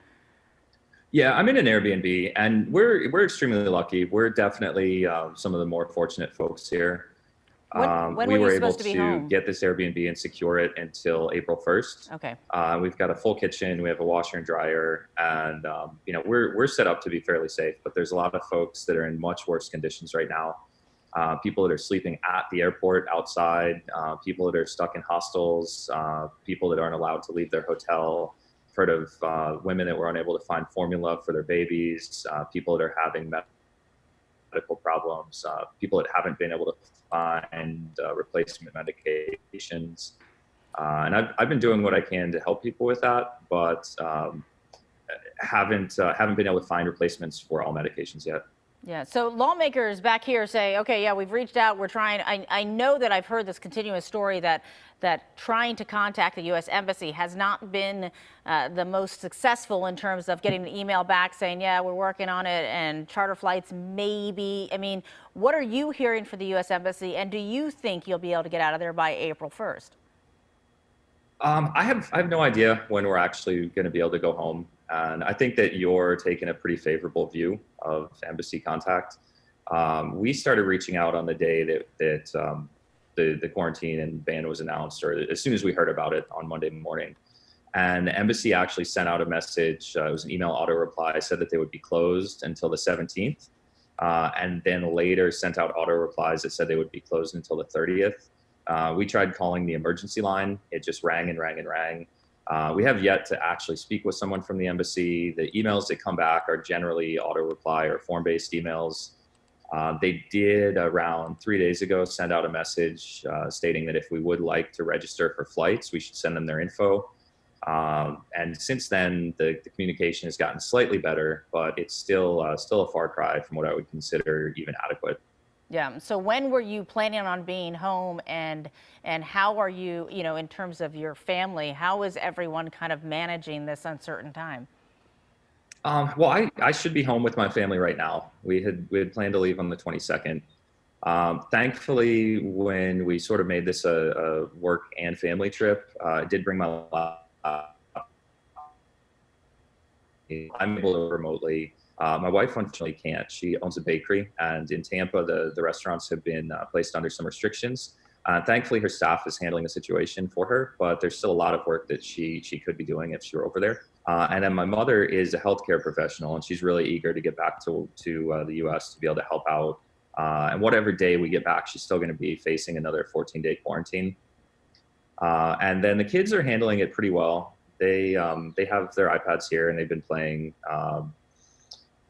Yeah, I'm in an Airbnb, and we're extremely lucky. We're definitely some of the more fortunate folks here. When we were you able supposed to be to home? get this Airbnb and secure it until April 1st. Okay. We've got a full kitchen, we have a washer and dryer, and we're set up to be fairly safe. But there's a lot of folks that are in much worse conditions right now. People that are sleeping at the airport outside, people that are stuck in hostels, people that aren't allowed to leave their hotel. Heard of women that were unable to find formula for their babies, people that are having medical problems, people that haven't been able to find replacement medications. And I've been doing what I can to help people with that, but haven't been able to find replacements for all medications yet. Yeah, so lawmakers back here say, okay, yeah, we've reached out, we're trying. I know that I've heard this continuous story that trying to contact the U.S. Embassy has not been the most successful in terms of getting the email back saying, yeah, we're working on it, and charter flights maybe. I mean, what are you hearing for the U.S. Embassy, and do you think you'll be able to get out of there by April 1st? I have no idea when we're actually going to be able to go home, and I think that you're taking a pretty favorable view of embassy contact. We started reaching out on the day that the quarantine and ban was announced, or as soon as we heard about it on Monday morning. And the embassy actually sent out a message. It was an email auto reply, said that they would be closed until the 17th, and then later sent out auto replies that said they would be closed until the 30th. We tried calling the emergency line. It just rang and rang and rang. We have yet to actually speak with someone from the embassy. The emails that come back are generally auto reply or form-based emails. They did around 3 days ago send out a message stating that if we would like to register for flights, we should send them their info. And since then, the communication has gotten slightly better, but it's still a far cry from what I would consider even adequate. Yeah. So when were you planning on being home, and how are you, in terms of your family, how is everyone kind of managing this uncertain time? Well, I should be home with my family right now. We had planned to leave on the 22nd. Thankfully, when we sort of made this a work and family trip, I did bring my laptop. I'm able to remotely. My wife unfortunately can't. She owns a bakery, and in Tampa, the restaurants have been placed under some restrictions. Thankfully, her staff is handling the situation for her, but there's still a lot of work that she could be doing if she were over there. And then my mother is a healthcare professional, and she's really eager to get back to the U.S. to be able to help out. And whatever day we get back, she's still going to be facing another 14-day quarantine. And then the kids are handling it pretty well. They have their iPads here, and they've been playing.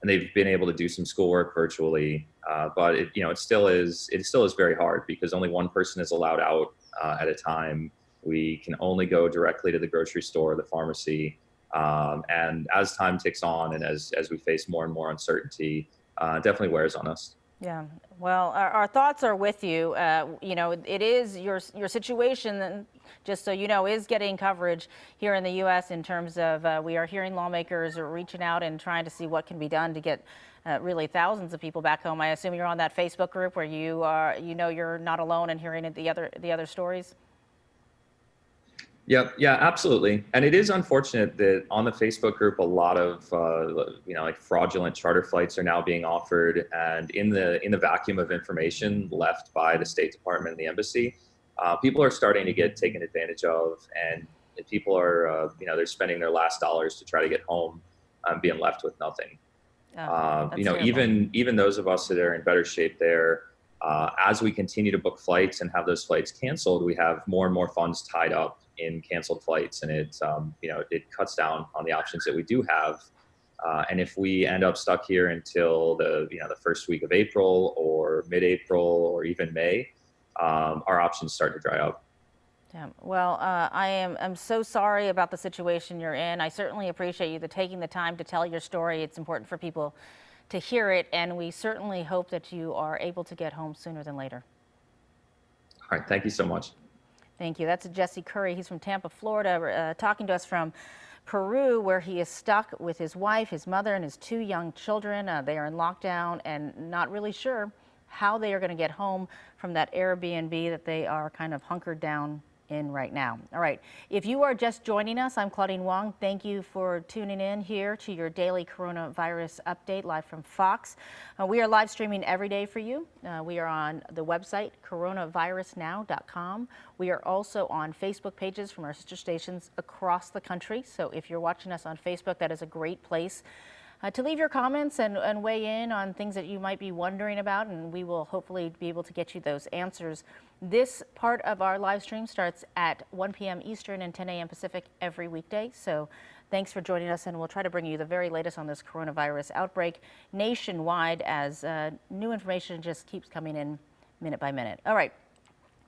And they've been able to do some schoolwork virtually, but it still is very hard because only one person is allowed out at a time. We can only go directly to the grocery store, the pharmacy, and as time ticks on and as we face more and more uncertainty, it definitely wears on us. Yeah, well, our thoughts are with you. It is your situation, just so you know, is getting coverage here in the U.S. in terms of we are hearing lawmakers are reaching out and trying to see what can be done to get really thousands of people back home. I assume you're on that Facebook group where you are, you're not alone in hearing the other stories. Yep. Yeah, absolutely. And it is unfortunate that on the Facebook group, a lot of, like fraudulent charter flights are now being offered. And in the vacuum of information left by the State Department and the embassy, people are starting to get taken advantage of. And people are, they're spending their last dollars to try to get home, being left with nothing. Even those of us that are in better shape there, as we continue to book flights and have those flights canceled, we have more and more funds tied up in canceled flights, and it cuts down on the options that we do have. And if we end up stuck here until the first week of April or mid-April or even May, our options start to dry up. Yeah. Well, I'm so sorry about the situation you're in. I certainly appreciate you taking the time to tell your story. It's important for people to hear it, and we certainly hope that you are able to get home sooner than later. All right. Thank you so much. Thank you. That's Jesse Curry. He's from Tampa, Florida, talking to us from Peru, where he is stuck with his wife, his mother, and his 2 young children. They are in lockdown and not really sure how they are going to get home from that Airbnb that they are kind of hunkered down in right now. All right. If you are just joining us, I'm Claudine Wong. Thank you for tuning in here to your daily coronavirus update live from Fox. We are live streaming every day for you. We are on the website coronavirusnow.com. We are also on Facebook pages from our sister stations across the country. So if you're watching us on Facebook, that is a great place to leave your comments and weigh in on things that you might be wondering about, and we will hopefully be able to get you those answers. This part of our live stream starts at 1 p.m. Eastern and 10 a.m. Pacific every weekday. So thanks for joining us, and we'll try to bring you the very latest on this coronavirus outbreak nationwide as new information just keeps coming in minute by minute. All right.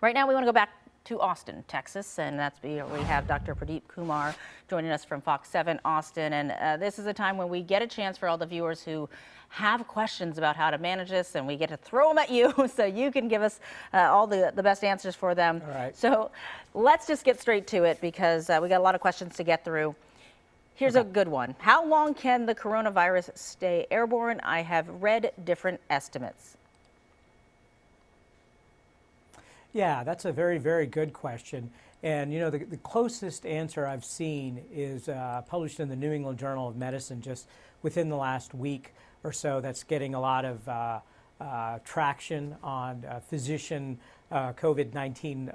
Right now we want to go back to Austin, Texas, and that's where we have Dr. Pradeep Kumar joining us from Fox 7 Austin. And this is a time when we get a chance for all the viewers who have questions about how to manage this, and we get to throw them at you so you can give us all the best answers for them. All right. So let's just get straight to it because we got a lot of questions to get through. Here's a good one. How long can the coronavirus stay airborne? I have read different estimates. Yeah, that's a very, very good question. And, you know, the closest answer I've seen is published in the New England Journal of Medicine just within the last week or so. That's getting a lot of traction on physician COVID-19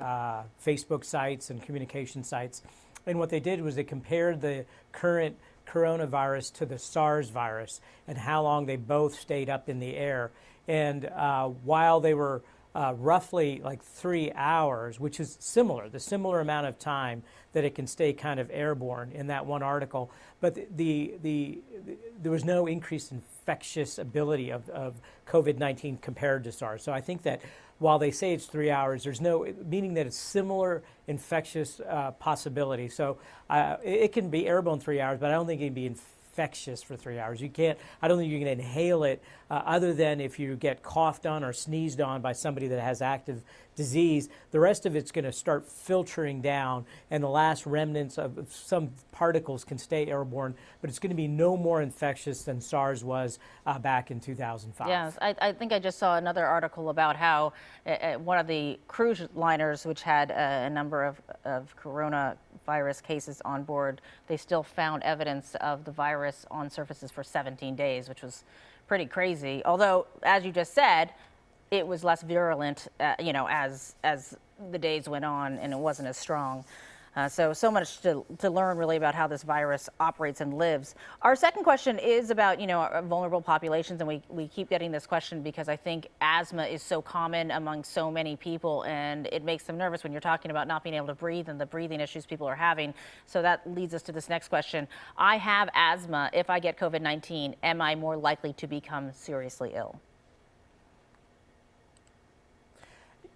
Facebook sites and communication sites. And what they did was they compared the current coronavirus to the SARS virus and how long they both stayed up in the air. And while they were roughly like 3 hours, which is the similar amount of time that it can stay kind of airborne in that one article. But there was no increased infectious ability of COVID-19 compared to SARS. So I think that while they say it's 3 hours, there's no meaning that it's similar infectious possibility. So it can be airborne 3 hours, but I don't think it can be infectious for 3 hours. I don't think you can inhale it other than if you get coughed on or sneezed on by somebody that has active disease. The rest of it's going to start filtering down, and the last remnants of some particles can stay airborne, but it's going to be no more infectious than SARS was back in 2005. Yes, I think I just saw another article about how one of the cruise liners, which had a number of coronavirus cases on board, they still found evidence of the virus on surfaces for 17 days, which was pretty crazy. Although, as you just said, it was less virulent, as the days went on, and it wasn't as strong. So much to learn really about how this virus operates and lives. Our second question is about, vulnerable populations, and we keep getting this question because I think asthma is so common among so many people, and it makes them nervous when you're talking about not being able to breathe and the breathing issues people are having. So that leads us to this next question. I have asthma. If I get COVID-19, am I more likely to become seriously ill?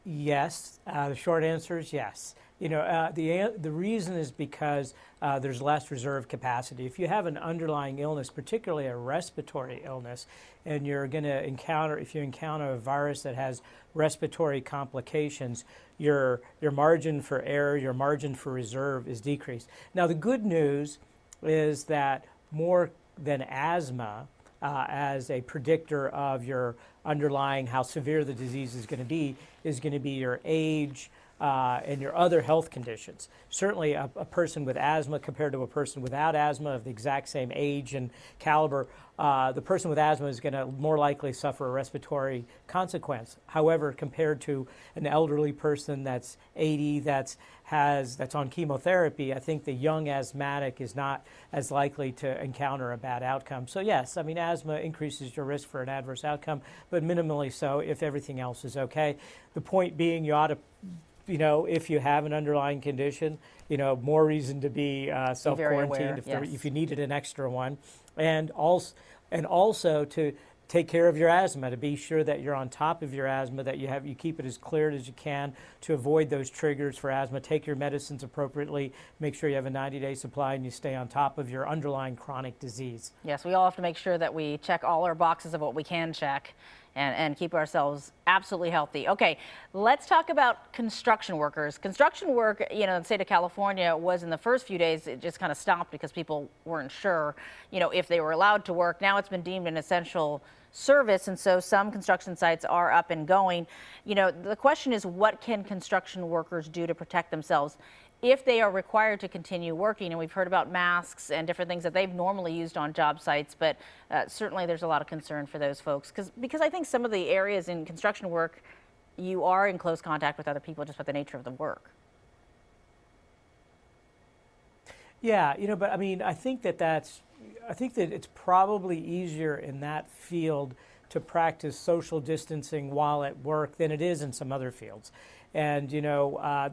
Yes. The short answer is yes. The reason is because there's less reserve capacity. If you have an underlying illness, particularly a respiratory illness, and if you encounter a virus that has respiratory complications, your margin for error, your margin for reserve is decreased. Now, the good news is that more than asthma, as a predictor of your underlying how severe the disease is going to be your age and your other health conditions. Certainly a person with asthma compared to a person without asthma of the exact same age and caliber, the person with asthma is going to more likely suffer a respiratory consequence. However, compared to an elderly person that's 80 that's on chemotherapy, I think the young asthmatic is not as likely to encounter a bad outcome. So yes, I mean, asthma increases your risk for an adverse outcome, but minimally so if everything else is okay. The point being, you ought to, if you have an underlying condition, more reason to be self-quarantined if you needed an extra one, and also to take care of your asthma, to be sure that you're on top of your asthma, that you keep it as cleared as you can to avoid those triggers for asthma. Take your medicines appropriately, make sure you have a 90-day supply, and you stay on top of your underlying chronic disease. Yes, we all have to make sure that we check all our boxes of what we can check and keep ourselves absolutely healthy. Okay, let's talk about construction workers. Construction work, in the state of California was in the first few days, it just kind of stopped because people weren't sure, if they were allowed to work. Now it's been deemed an essential service, and so some construction sites are up and going. The question is, what can construction workers do to protect themselves if they are required to continue working? And we've heard about masks and different things that they've normally used on job sites, but certainly there's a lot of concern for those folks because I think some of the areas in construction work, you are in close contact with other people just by the nature of the work. Yeah, but I mean, I think that it's probably easier in that field to practice social distancing while at work than it is in some other fields. And, you know,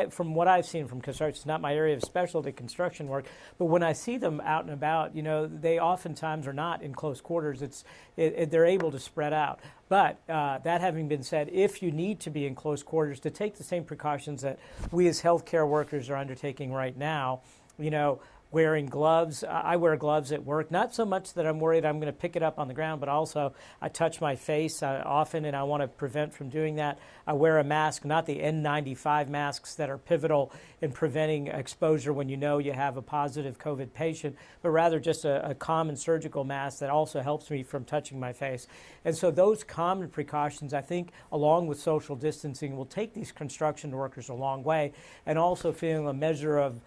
from what I've seen from construction, it's not my area of specialty, construction work, but when I see them out and about, you know, they oftentimes are not in close quarters. They're able to spread out. But that having been said, if you need to be in close quarters, to take the same precautions that we as healthcare workers are undertaking right now, you know, wearing gloves. I wear gloves at work, not so much that I'm worried I'm going to pick it up on the ground, but also I touch my face often, and I want to prevent from doing that. I wear a mask, not the N95 masks that are pivotal in preventing exposure when you know you have a positive COVID patient, but rather just a common surgical mask that also helps me from touching my face. And so those common precautions, I think, along with social distancing, will take these construction workers a long way, and also feeling a measure of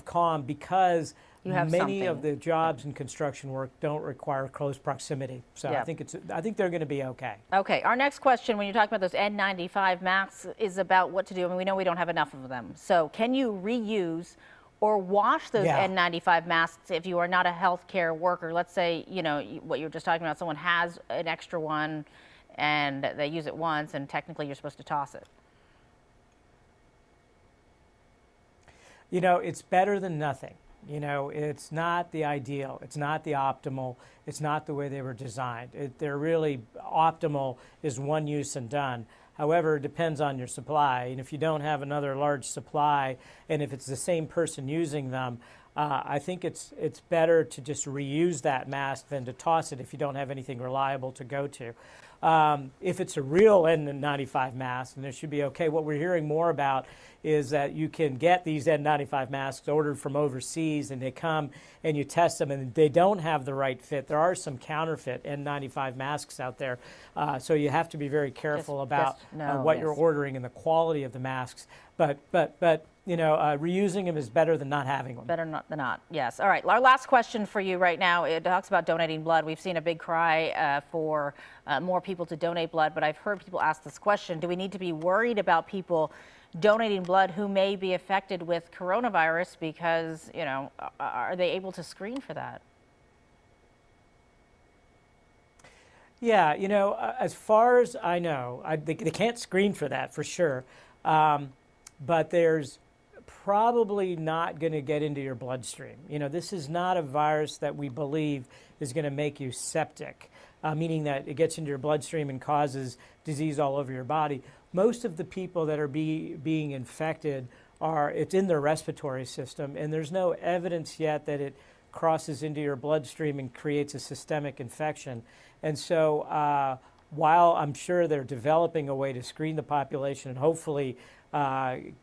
calm, because many of the jobs in construction work don't require close proximity. So I think they're going to be okay. Okay. Our next question, when you talk about those N95 masks, is about what to do. I mean, we know we don't have enough of them. So can you reuse or wash those N95 masks if you are not a healthcare worker? Let's say, you know, what you were just talking about, someone has an extra one and they use it once, and technically you're supposed to toss it. You know, it's better than nothing. You know, it's not the ideal. It's not the optimal. It's not the way they were designed. They're really optimal is one use and done. However, it depends on your supply. And if you don't have another large supply, and if it's the same person using them, I think it's better to just reuse that mask than to toss it if you don't have anything reliable to go to. If it's a real N95 mask, then it should be okay. What we're hearing more about is that you can get these N95 masks ordered from overseas, and they come and you test them and they don't have the right fit. There are some counterfeit N95 masks out there, so you have to be very careful about what you're ordering and the quality of the masks. But you know, reusing them is better than not having them. Better not than not, yes. All right, our last question for you right now, it talks about donating blood. We've seen a big cry for more people to donate blood, but I've heard people ask this question: do we need to be worried about people donating blood who may be affected with coronavirus, because, you know, are they able to screen for that? Yeah, you know, as far as I know, they can't screen for that for sure, but there's probably not going to get into your bloodstream. You know, this is not a virus that we believe is going to make you septic, meaning that it gets into your bloodstream and causes disease all over your body. Most of the people that are being infected it's in their respiratory system, and there's no evidence yet that it crosses into your bloodstream and creates a systemic infection. And so while I'm sure they're developing a way to screen the population and hopefully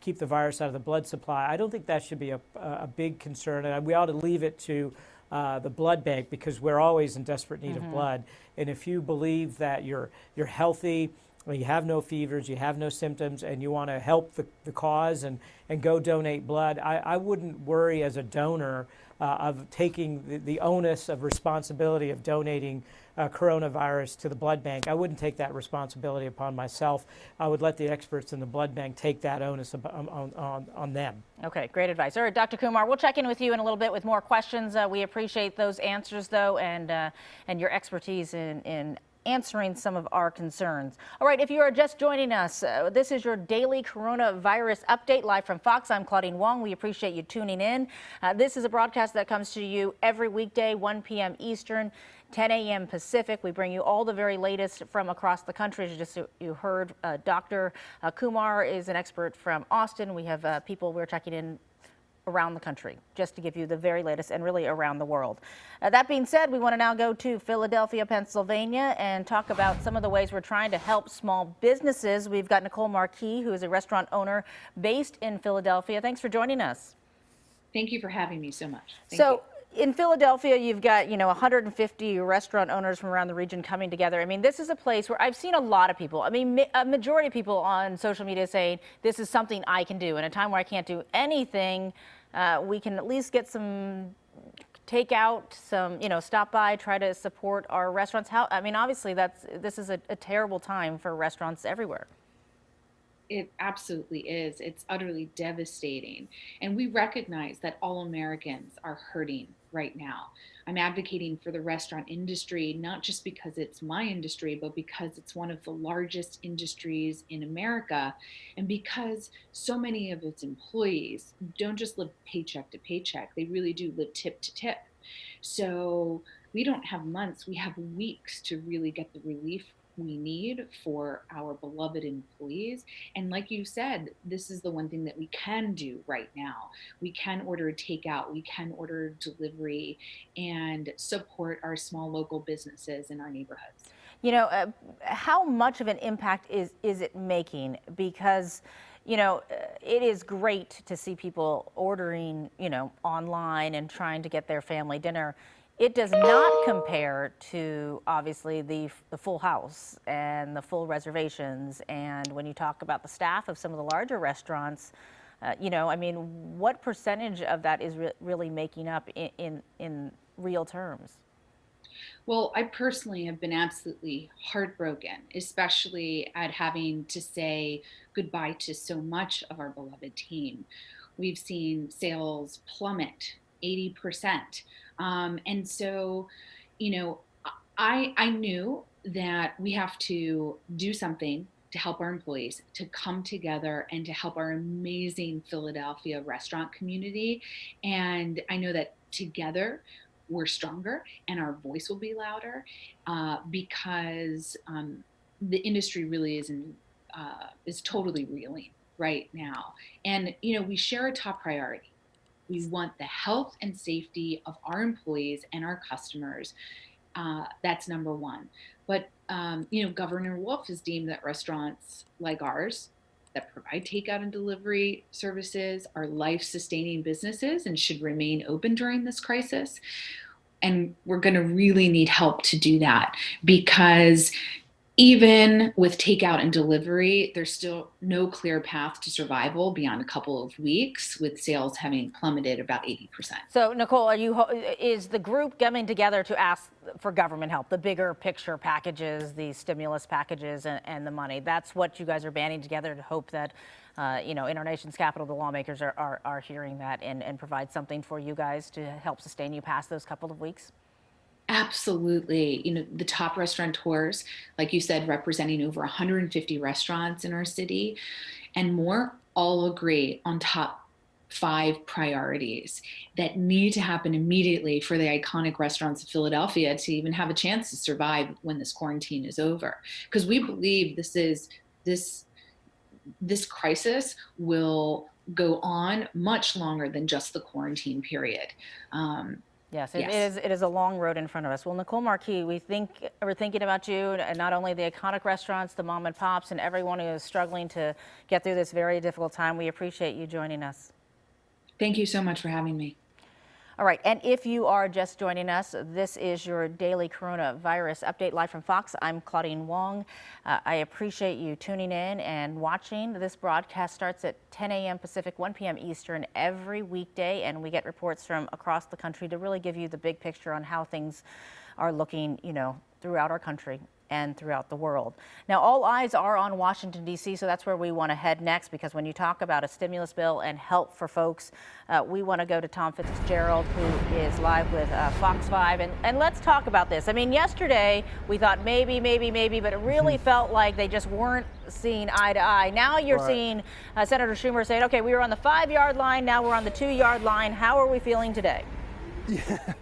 keep the virus out of the blood supply, I don't think that should be a big concern. And we ought to leave it to the blood bank, because we're always in desperate need of blood. And if you believe that you're healthy, you have no fevers, you have no symptoms, and you want to help the cause and go donate blood, I wouldn't worry as a donor of taking the onus of responsibility of donating coronavirus to the blood bank. I wouldn't take that responsibility upon myself. I would let the experts in the blood bank take that onus on them. Okay, great advice. All right, Dr. Kumar, we'll check in with you in a little bit with more questions. We appreciate those answers, though, and your expertise in answering some of our concerns. All right, if you are just joining us, this is your daily coronavirus update live from Fox. I'm Claudine Wong. We appreciate you tuning in. This is a broadcast that comes to you every weekday, 1 p.m. Eastern, 10 a.m. Pacific. We bring you all the very latest from across the country. As you heard, Dr. Kumar is an expert from Austin. We have people we're checking in around the country, just to give you the very latest, and really around the world. That being said, we want to now go to Philadelphia, Pennsylvania, and talk about some of the ways we're trying to help small businesses. We've got Nicole Marquis, who is a restaurant owner based in Philadelphia. Thanks for joining us. Thank you for having me so much. Thank you. In Philadelphia, you've got, 150 restaurant owners from around the region coming together. I mean, this is a place where I've seen a lot of people, a majority of people on social media saying, this is something I can do. In a time where I can't do anything, we can at least get some takeout, some, stop by, try to support our restaurants. Obviously this is a terrible time for restaurants everywhere. It absolutely is. It's utterly devastating. And we recognize that all Americans are hurting right now. I'm advocating for the restaurant industry, not just because it's my industry, but because it's one of the largest industries in America. And because so many of its employees don't just live paycheck to paycheck, they really do live tip to tip. So we don't have months, we have weeks to really get the relief we need for our beloved employees. And like you said, this is the one thing that we can do right now. We can order takeout, we can order delivery, and support our small local businesses in our neighborhoods. You know, how much of an impact is it making? Because, you know, it is great to see people ordering, you know, online and trying to get their family dinner. It does not compare to, obviously, the full house and the full reservations. And when you talk about the staff of some of the larger restaurants, you know, I mean, what percentage of that is really making up in real terms? Well, I personally have been absolutely heartbroken, especially at having to say goodbye to so much of our beloved team. We've seen sales plummet 80%. And so, you know, I knew that we have to do something to help our employees, to come together and to help our amazing Philadelphia restaurant community. And I know that together we're stronger and our voice will be louder, because the industry really is totally reeling right now. And, you know, we share a top priority. We want the health and safety of our employees and our customers. That's number one. But, you know, Governor Wolf has deemed that restaurants like ours that provide takeout and delivery services are life-sustaining businesses and should remain open during this crisis. And we're going to really need help to do that, because even with takeout and delivery, there's still no clear path to survival beyond a couple of weeks, with sales having plummeted about 80%. So, Nicole, is the group coming together to ask for government help, the bigger picture packages, the stimulus packages, and the money? That's what you guys are banding together to hope that, you know, in our nation's capital, the lawmakers are hearing that and provide something for you guys to help sustain you past those couple of weeks? Absolutely. You know, the top restaurateurs, like you said, representing over 150 restaurants in our city and more, all agree on top 5 priorities that need to happen immediately for the iconic restaurants of Philadelphia to even have a chance to survive when this quarantine is over. Because we believe this crisis will go on much longer than just the quarantine period. Yes, it is a long road in front of us. Well, Nicole Marquis, we're thinking about you, and not only the iconic restaurants, the mom and pops, and everyone who is struggling to get through this very difficult time. We appreciate you joining us. Thank you so much for having me. All right, and if you are just joining us, this is your daily coronavirus update live from Fox. I'm Claudine Wong. I appreciate you tuning in and watching. This broadcast starts at 10 a.m. Pacific, 1 p.m. Eastern every weekday, and we get reports from across the country to really give you the big picture on how things are looking, you know, throughout our country and throughout the world. Now, all eyes are on Washington, D.C., so that's where we want to head next, because when you talk about a stimulus bill and help for folks, we want to go to Tom Fitzgerald, who is live with Fox 5. And let's talk about this. I mean, yesterday we thought maybe, but it really felt like they just weren't seeing eye to eye. Now you're seeing Senator Schumer saying, okay, we were on the 5-yard line, now we're on the 2-yard line. How are we feeling today? Yeah.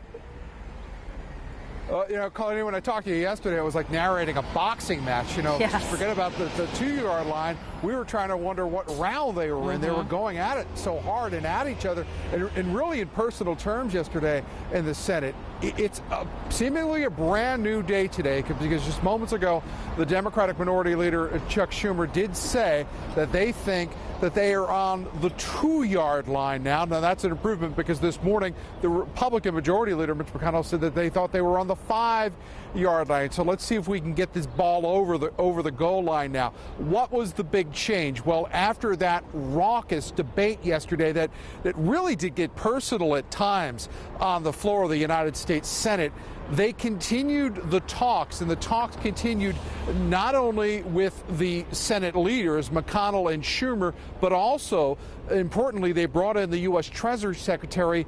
You know, Claudine, when I talked to you yesterday, it was like narrating a boxing match. You know, yes. Just forget about the 2-yard line. We were trying to wonder what round they were in. They were going at it so hard and at each other, and really in personal terms yesterday in the Senate. It's seemingly a brand new day today, because just moments ago, the Democratic Minority Leader Chuck Schumer did say that they think that they are on the 2-yard line now. Now, that's an improvement, because this morning the Republican Majority Leader Mitch McConnell said that they thought they were on the 5-yard line. So let's see if we can get this ball over the goal line now. What was the big change? Well, after that raucous debate yesterday that really did get personal at times on the floor of the United States Senate, they continued the talks, and the talks continued not only with the Senate leaders, McConnell and Schumer, but also, importantly, they brought in the U.S. Treasury Secretary,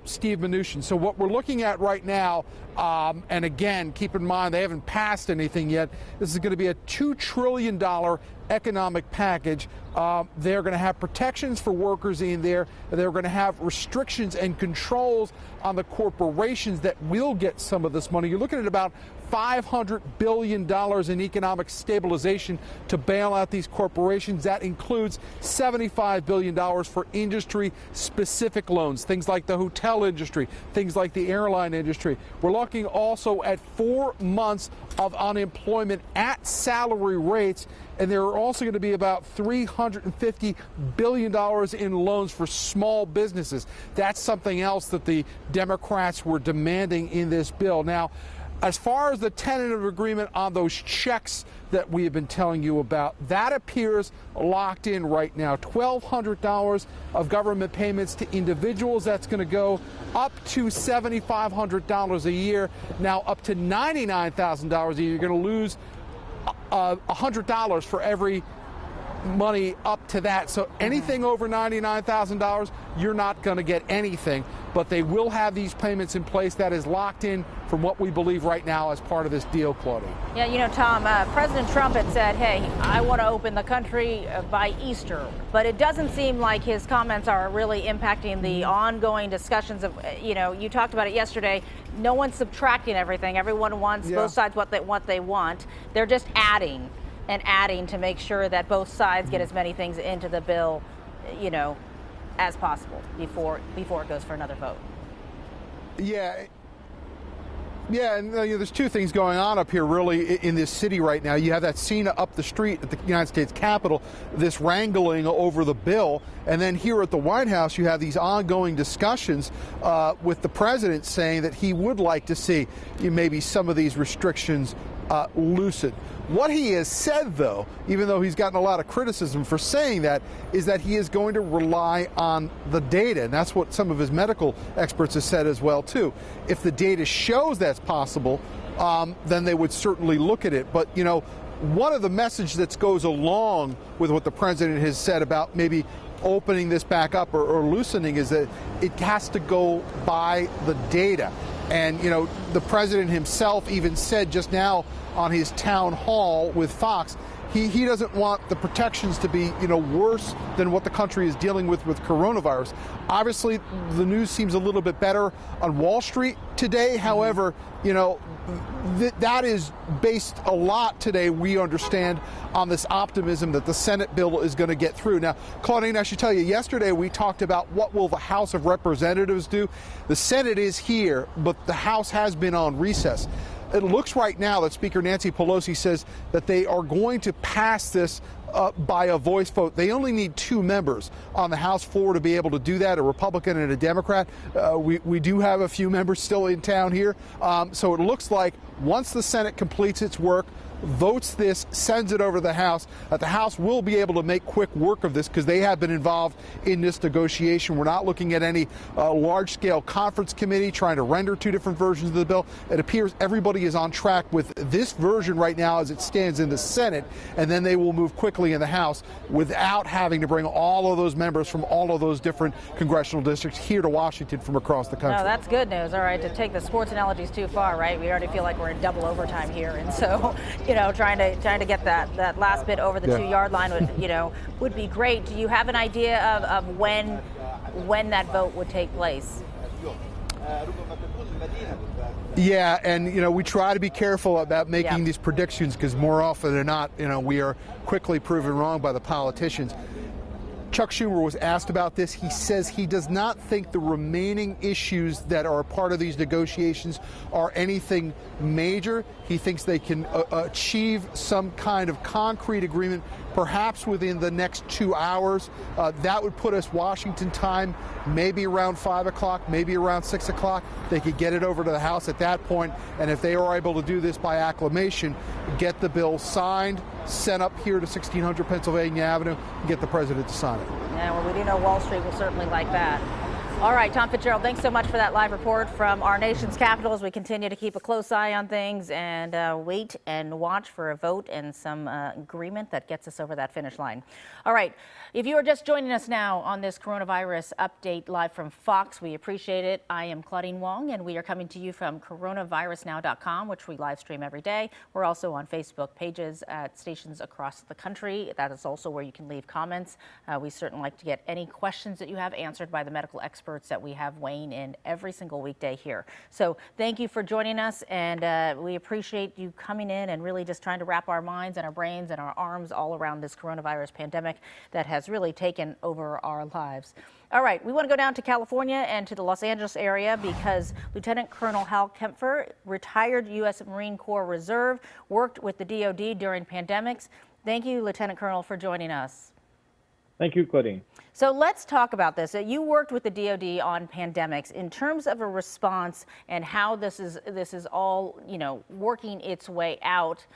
Steve Mnuchin. So what we're looking at right now, and again, keep in mind, they haven't passed anything yet. This is going to be a $2 trillion economic package. They're going to have protections for workers in there. They're going to have restrictions and controls on the corporations that will get some of this money. You're looking at about $500 billion in economic stabilization to bail out these corporations. That includes $75 billion for industry-specific loans, things like the hotel industry, things like the airline industry. We're looking also at 4 months of unemployment at salary rates, and there are also going to be about $350 billion in loans for small businesses. That's something else that the Democrats were demanding in this bill. Now, as far as the tentative agreement on those checks that we have been telling you about, that appears locked in right now. $1,200 of government payments to individuals. That's going to go up to $7,500 a year. Now up to $99,000 a year. You're going to lose $100 for every money up to that. So anything over $99,000, you're not going to get anything. But they will have these payments in place. That is locked in from what we believe right now as part of this deal, Claudine. Yeah, you know, Tom, President Trump had said, hey, I want to open the country by Easter. But it doesn't seem like his comments are really impacting the ongoing discussions of, you know, you talked about it yesterday. No one's subtracting everything. Everyone wants both sides what they want. They're just adding and adding to make sure that both sides get as many things into the bill, you know, as possible before it goes for another vote. Yeah, and there's two things going on up here really in this city right now. You have that scene up the street at the United States Capitol, this wrangling over the bill, and then here at the White House you have these ongoing discussions with the president saying that he would like to see maybe some of these restrictions loosened. What he has said, though, even though he's gotten a lot of criticism for saying that, is that he is going to rely on the data. And that's what some of his medical experts have said as well, too. If the data shows that's possible, then they would certainly look at it. But, you know, one of the messages that goes along with what the president has said about maybe opening this back up or loosening is that it has to go by the data. And, you know, the president himself even said just now on his town hall with Fox, he doesn't want the protections to be, you know, worse than what the country is dealing with coronavirus. Obviously, the news seems a little bit better on Wall Street today. However, you know, that is based a lot today, we understand, on this optimism that the Senate bill is going to get through. Now, Claudine, I should tell you, yesterday we talked about what will the House of Representatives do. The Senate is here, but the House has been on recess. It looks right now that Speaker Nancy Pelosi says that they are going to pass this by a voice vote. They only need 2 members on the House floor to be able to do that, a Republican and a Democrat. We do have a few members still in town here. So it looks like once the Senate completes its work, votes this, sends it over to the House, that the House will be able to make quick work of this because they have been involved in this negotiation. We're not looking at any large-scale conference committee trying to render 2 different versions of the bill. It appears everybody is on track with this version right now as it stands in the Senate, and then they will move quickly in the House without having to bring all of those members from all of those different congressional districts here to Washington from across the country. No, that's good news. All right, to take the sports analogies too far, right? We already feel like we're in double overtime here, and so, you know, trying to get that last bit over the 2-yard line would, you know, would be great. Do you have an idea of when that vote would take place? Yeah, and, you know, we try to be careful about making these predictions because more often than not, you know, we are quickly proven wrong by the politicians. Chuck Schumer was asked about this. He says he does not think the remaining issues that are a part of these negotiations are anything major. He thinks they can achieve some kind of concrete agreement, perhaps within the next 2 hours. That would put us Washington time, maybe around 5 o'clock, maybe around 6 o'clock. They could get it over to the House at that point, and if they are able to do this by acclamation, get the bill signed, sent up here to 1600 Pennsylvania Avenue, and get the president to sign it. Yeah, well, we do know Wall Street will certainly like that. All right, Tom Fitzgerald, thanks so much for that live report from our nation's capital as we continue to keep a close eye on things and wait and watch for a vote and some agreement that gets us over that finish line. All right, if you are just joining us now on this coronavirus update live from Fox, we appreciate it. I am Claudine Wong, and we are coming to you from coronavirusnow.com, which we live stream every day. We're also on Facebook pages at stations across the country. That is also where you can leave comments. We certainly like to get any questions that you have answered by the medical experts that we have weighing in every single weekday here. So thank you for joining us, and we appreciate you coming in and really just trying to wrap our minds and our brains and our arms all around this coronavirus pandemic that has really taken over our lives. All right, we want to go down to California and to the Los Angeles area because Lieutenant Colonel Hal Kempfer, retired U.S. Marine Corps Reserve, worked with the DoD during pandemics. Thank you, Lieutenant Colonel, for joining us. Thank you, Claudine. So let's talk about this. You worked with the DoD on pandemics in terms of a response and how this is all, working its way out.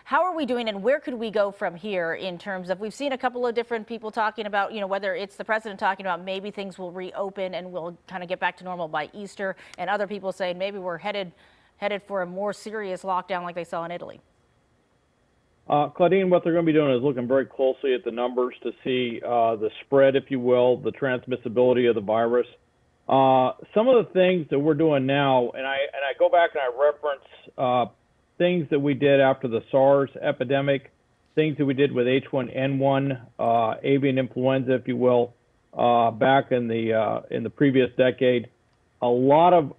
How are we doing, and where could we go from here in terms of, we've seen a couple of different people talking about, whether it's the president talking about maybe things will reopen and we'll kind of get back to normal by Easter, and other people saying maybe we're headed for a more serious lockdown like they saw in Italy. Claudine, what they're going to be doing is looking very closely at the numbers to see the spread, if you will, the transmissibility of the virus. Some of the things that we're doing now, and I go back and I reference things that we did after the SARS epidemic, things that we did with H1N1, avian influenza, if you will, back in the previous decade. A lot of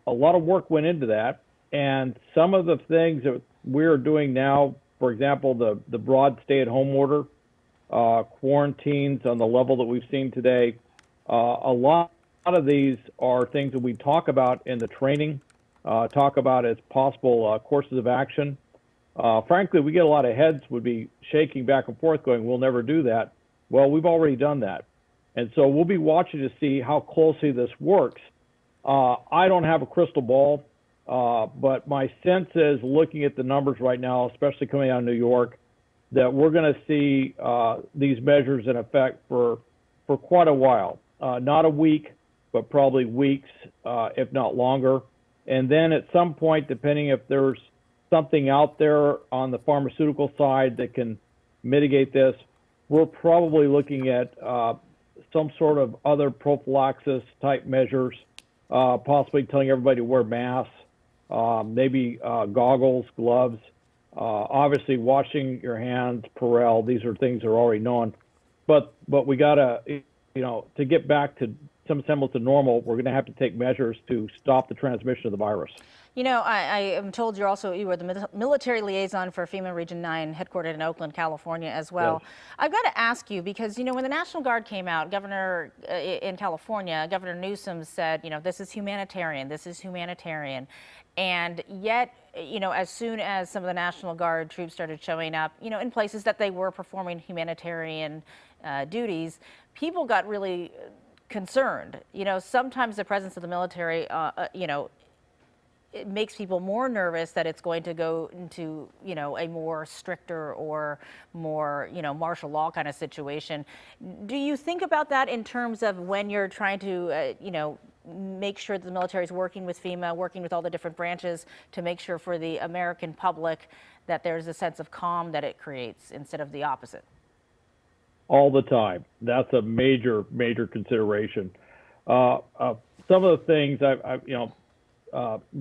work went into that, and some of the things that we're doing now, for example, the broad stay-at-home order, quarantines on the level that we've seen today, a lot of these are things that we talk about in the training, talk about as possible courses of action. Frankly, we get a lot of heads would be shaking back and forth going, we'll never do that. Well, we've already done that. And so we'll be watching to see how closely this works. I don't have a crystal ball. But my sense is, looking at the numbers right now, especially coming out of New York, that we're going to see these measures in effect for quite a while. Not a week, but probably weeks, if not longer. And then at some point, depending if there's something out there on the pharmaceutical side that can mitigate this, we're probably looking at some sort of other prophylaxis type measures, possibly telling everybody to wear masks. Maybe goggles, gloves, obviously washing your hands, Perel, these are things that are already known. But we got to, to get back to some semblance of normal, we're going to have to take measures to stop the transmission of the virus. I am told you were the military liaison for FEMA Region 9, headquartered in Oakland, California as well. Yes. I've got to ask you, because, when the National Guard came out, in California, Governor Newsom said, this is humanitarian, this is humanitarian. And yet, as soon as some of the National Guard troops started showing up, in places that they were performing humanitarian duties, people got really concerned. Sometimes the presence of the military, it makes people more nervous that it's going to go into, a more stricter or more, martial law kind of situation. Do you think about that in terms of when you're trying to, make sure that the military is working with FEMA, working with all the different branches to make sure for the American public that there's a sense of calm that it creates instead of the opposite? All the time. That's a major consideration. Some of the things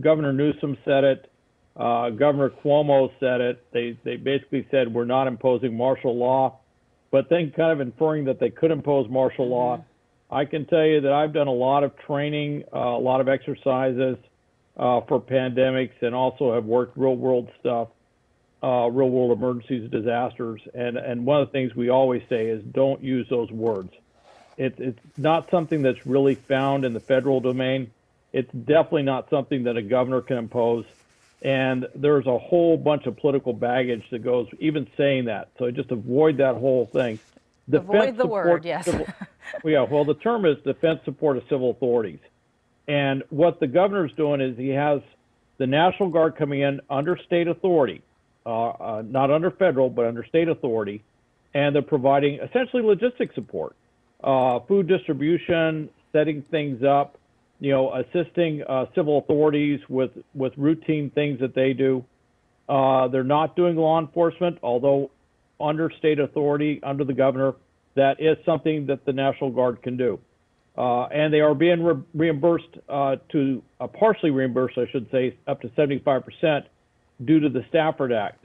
Governor Newsom said it, Governor Cuomo said it. They basically said we're not imposing martial law, but then kind of inferring that they could impose martial law. I can tell you that I've done a lot of training, a lot of exercises for pandemics, and also have worked real world stuff, real world emergencies and disasters. And one of the things we always say is don't use those words. It's not something that's really found in the federal domain. It's definitely not something that a governor can impose. And there's a whole bunch of political baggage that goes even saying that. So just avoid that whole thing. Avoid the word, yes. Well, the term is defense support of civil authorities. And what the governor's doing is he has the National Guard coming in under state authority, not under federal, but under state authority, and they're providing essentially logistic support, food distribution, setting things up, assisting civil authorities with routine things that they do. They're not doing law enforcement, although under state authority, under the governor, that is something that the National Guard can do. And they are being reimbursed partially reimbursed, I should say, up to 75% due to the Stafford Act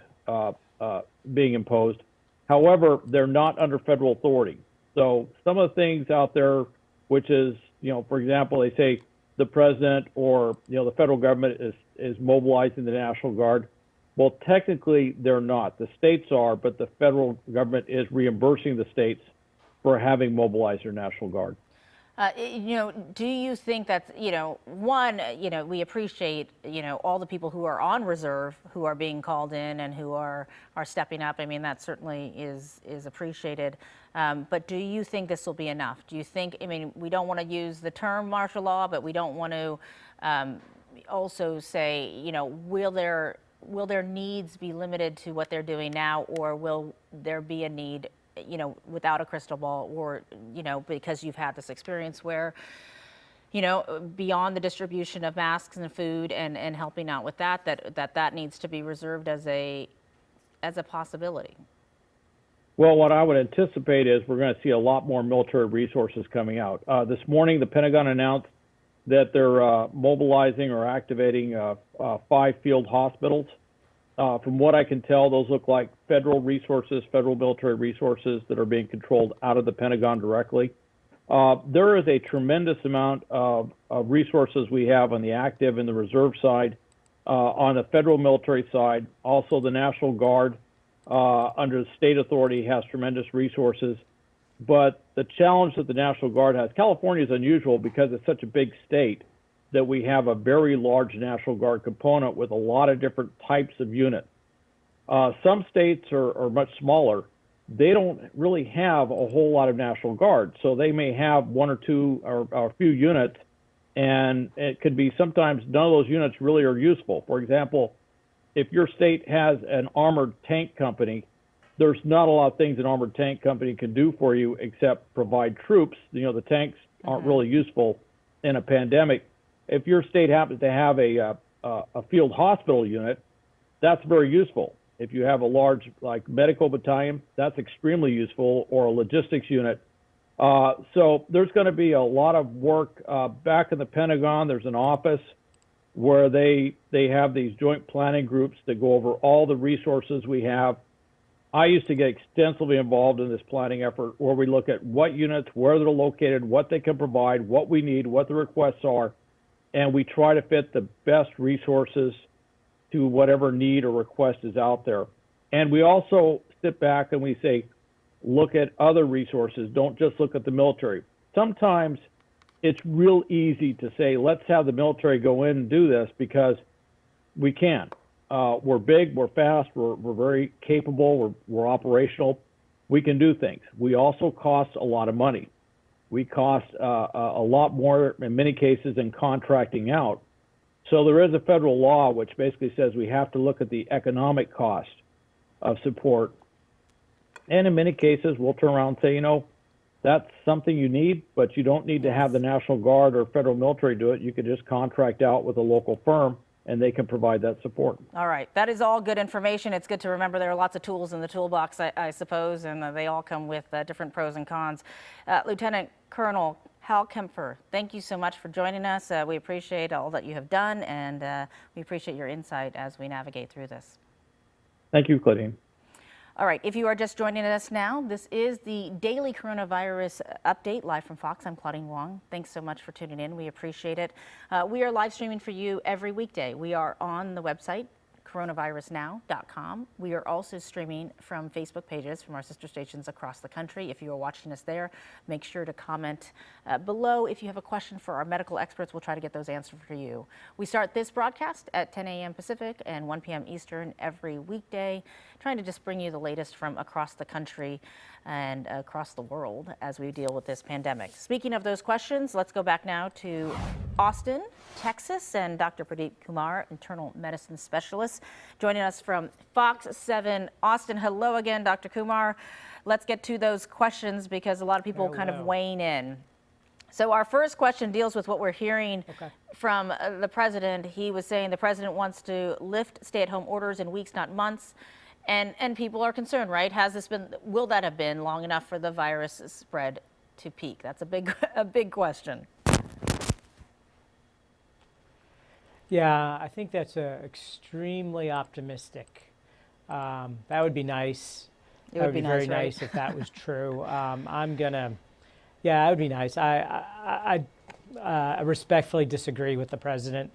being imposed. However, they're not under federal authority. So some of the things out there, which is, for example, they say the president or, the federal government is mobilizing the National Guard. Well, technically they're not. The states are, but the federal government is reimbursing the states for having mobilized their National Guard. Do you think that's, one, we appreciate, all the people who are on reserve, who are being called in and who are stepping up. I mean, that certainly is appreciated. But do you think this will be enough? Do you think, we don't want to use the term martial law, but we don't want to also say, will their needs be limited to what they're doing now, or will there be a need without a crystal ball, or, because you've had this experience where, beyond the distribution of masks and food and helping out with that needs to be reserved as a possibility? Well, what I would anticipate is we're going to see a lot more military resources coming out. This morning, the Pentagon announced that they're mobilizing or activating 5 field hospitals. From what I can tell, those look like federal resources, federal military resources that are being controlled out of the Pentagon directly. There is a tremendous amount of resources we have on the active and the reserve side, on the federal military side. Also, the National Guard under the state authority has tremendous resources. But the challenge that the National Guard has, California is unusual because it's such a big state that we have a very large National Guard component with a lot of different types of units. Some states are much smaller. They don't really have a whole lot of National Guard, so they may have 1 or 2 or a few units, and it could be sometimes none of those units really are useful. For example, if your state has an armored tank company, there's not a lot of things an armored tank company can do for you except provide troops. The tanks aren't really useful in a pandemic. If your state happens to have a field hospital unit, that's very useful. If you have a large medical battalion, that's extremely useful, or a logistics unit. So there's going to be a lot of work back in the Pentagon. There's an office where they have these joint planning groups that go over all the resources we have. I used to get extensively involved in this planning effort, where we look at what units, where they're located, what they can provide, what we need, what the requests are, and we try to fit the best resources to whatever need or request is out there. And we also sit back and we say, look at other resources, don't just look at the military. Sometimes it's real easy to say, let's have the military go in and do this, because we can. We're big, we're fast, we're very capable, we're operational. We can do things. We also cost a lot of money. We cost a lot more in many cases than contracting out. So there is a federal law which basically says we have to look at the economic cost of support. And in many cases, we'll turn around and say, that's something you need, but you don't need to have the National Guard or federal military do it. You could just contract out with a local firm, and they can provide that support. All right. That is all good information. It's good to remember there are lots of tools in the toolbox, I suppose, and they all come with different pros and cons. Lieutenant Colonel Hal Kempfer, thank you so much for joining us. We appreciate all that you have done, and we appreciate your insight as we navigate through this. Thank you, Claudine. All right, if you are just joining us now, this is the daily coronavirus update live from Fox. I'm Claudine Wong. Thanks so much for tuning in. We appreciate it. We are live streaming for you every weekday. We are on the website, coronavirusnow.com. We are also streaming from Facebook pages from our sister stations across the country. If you are watching us there, make sure to comment below. If you have a question for our medical experts, we'll try to get those answered for you. We start this broadcast at 10 a.m. Pacific and 1 p.m. Eastern every weekday, trying to just bring you the latest from across the country and across the world as we deal with this pandemic. Speaking of those questions, let's go back now to Austin, Texas, and Dr. Pradeep Kumar, internal medicine specialist, joining us from Fox 7. Austin, hello again, Dr. Kumar. Let's get to those questions because a lot of people kind of weighing in. So our first question deals with what we're hearing from the president. He was saying the president wants to lift stay-at-home orders in weeks, not months. And people are concerned, right? Will that have been long enough for the virus spread to peak? That's a big question. Yeah, I think that's extremely optimistic. That would be nice. It would be very nice, nice right? if that was true. Yeah, that would be nice. I respectfully disagree with the president.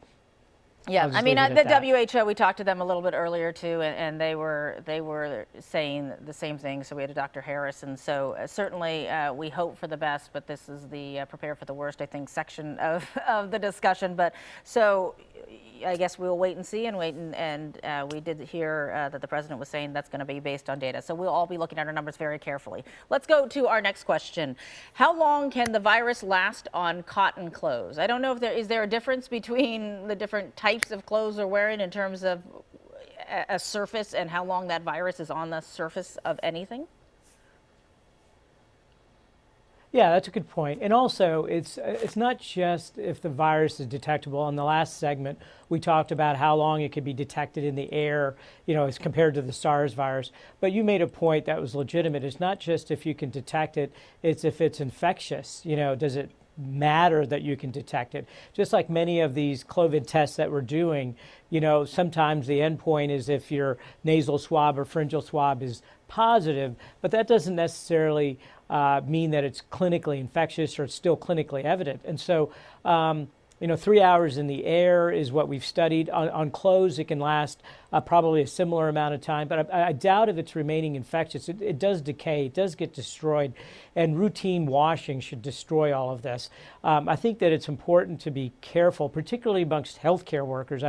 Yeah, I mean, leave it the at that. WHO, we talked to them a little bit earlier too, and they were saying the same thing. So we had Dr. Harris, and so certainly we hope for the best, but this is the prepare for the worst, I think, section of the discussion. But so I guess we'll wait and see and we did hear that the president was saying that's going to be based on data. So we'll all be looking at our numbers very carefully. Let's go to our next question. How long can the virus last on cotton clothes? I don't know if is there a difference between the different types of clothes we're wearing in terms of a surface and how long that virus is on the surface of anything? Yeah, that's a good point. And also, it's not just if the virus is detectable. In the last segment, we talked about how long it could be detected in the air, as compared to the SARS virus. But you made a point that was legitimate. It's not just if you can detect it, it's if it's infectious. Does it matter that you can detect it? Just like many of these COVID tests that we're doing, sometimes the endpoint is if your nasal swab or pharyngeal swab is positive, but that doesn't necessarily mean that it's clinically infectious or it's still clinically evident. And so, 3 hours in the air is what we've studied. On clothes, it can last probably a similar amount of time, but I doubt if it's remaining infectious. It does decay, it does get destroyed, and routine washing should destroy all of this. I think that it's important to be careful, particularly amongst healthcare workers.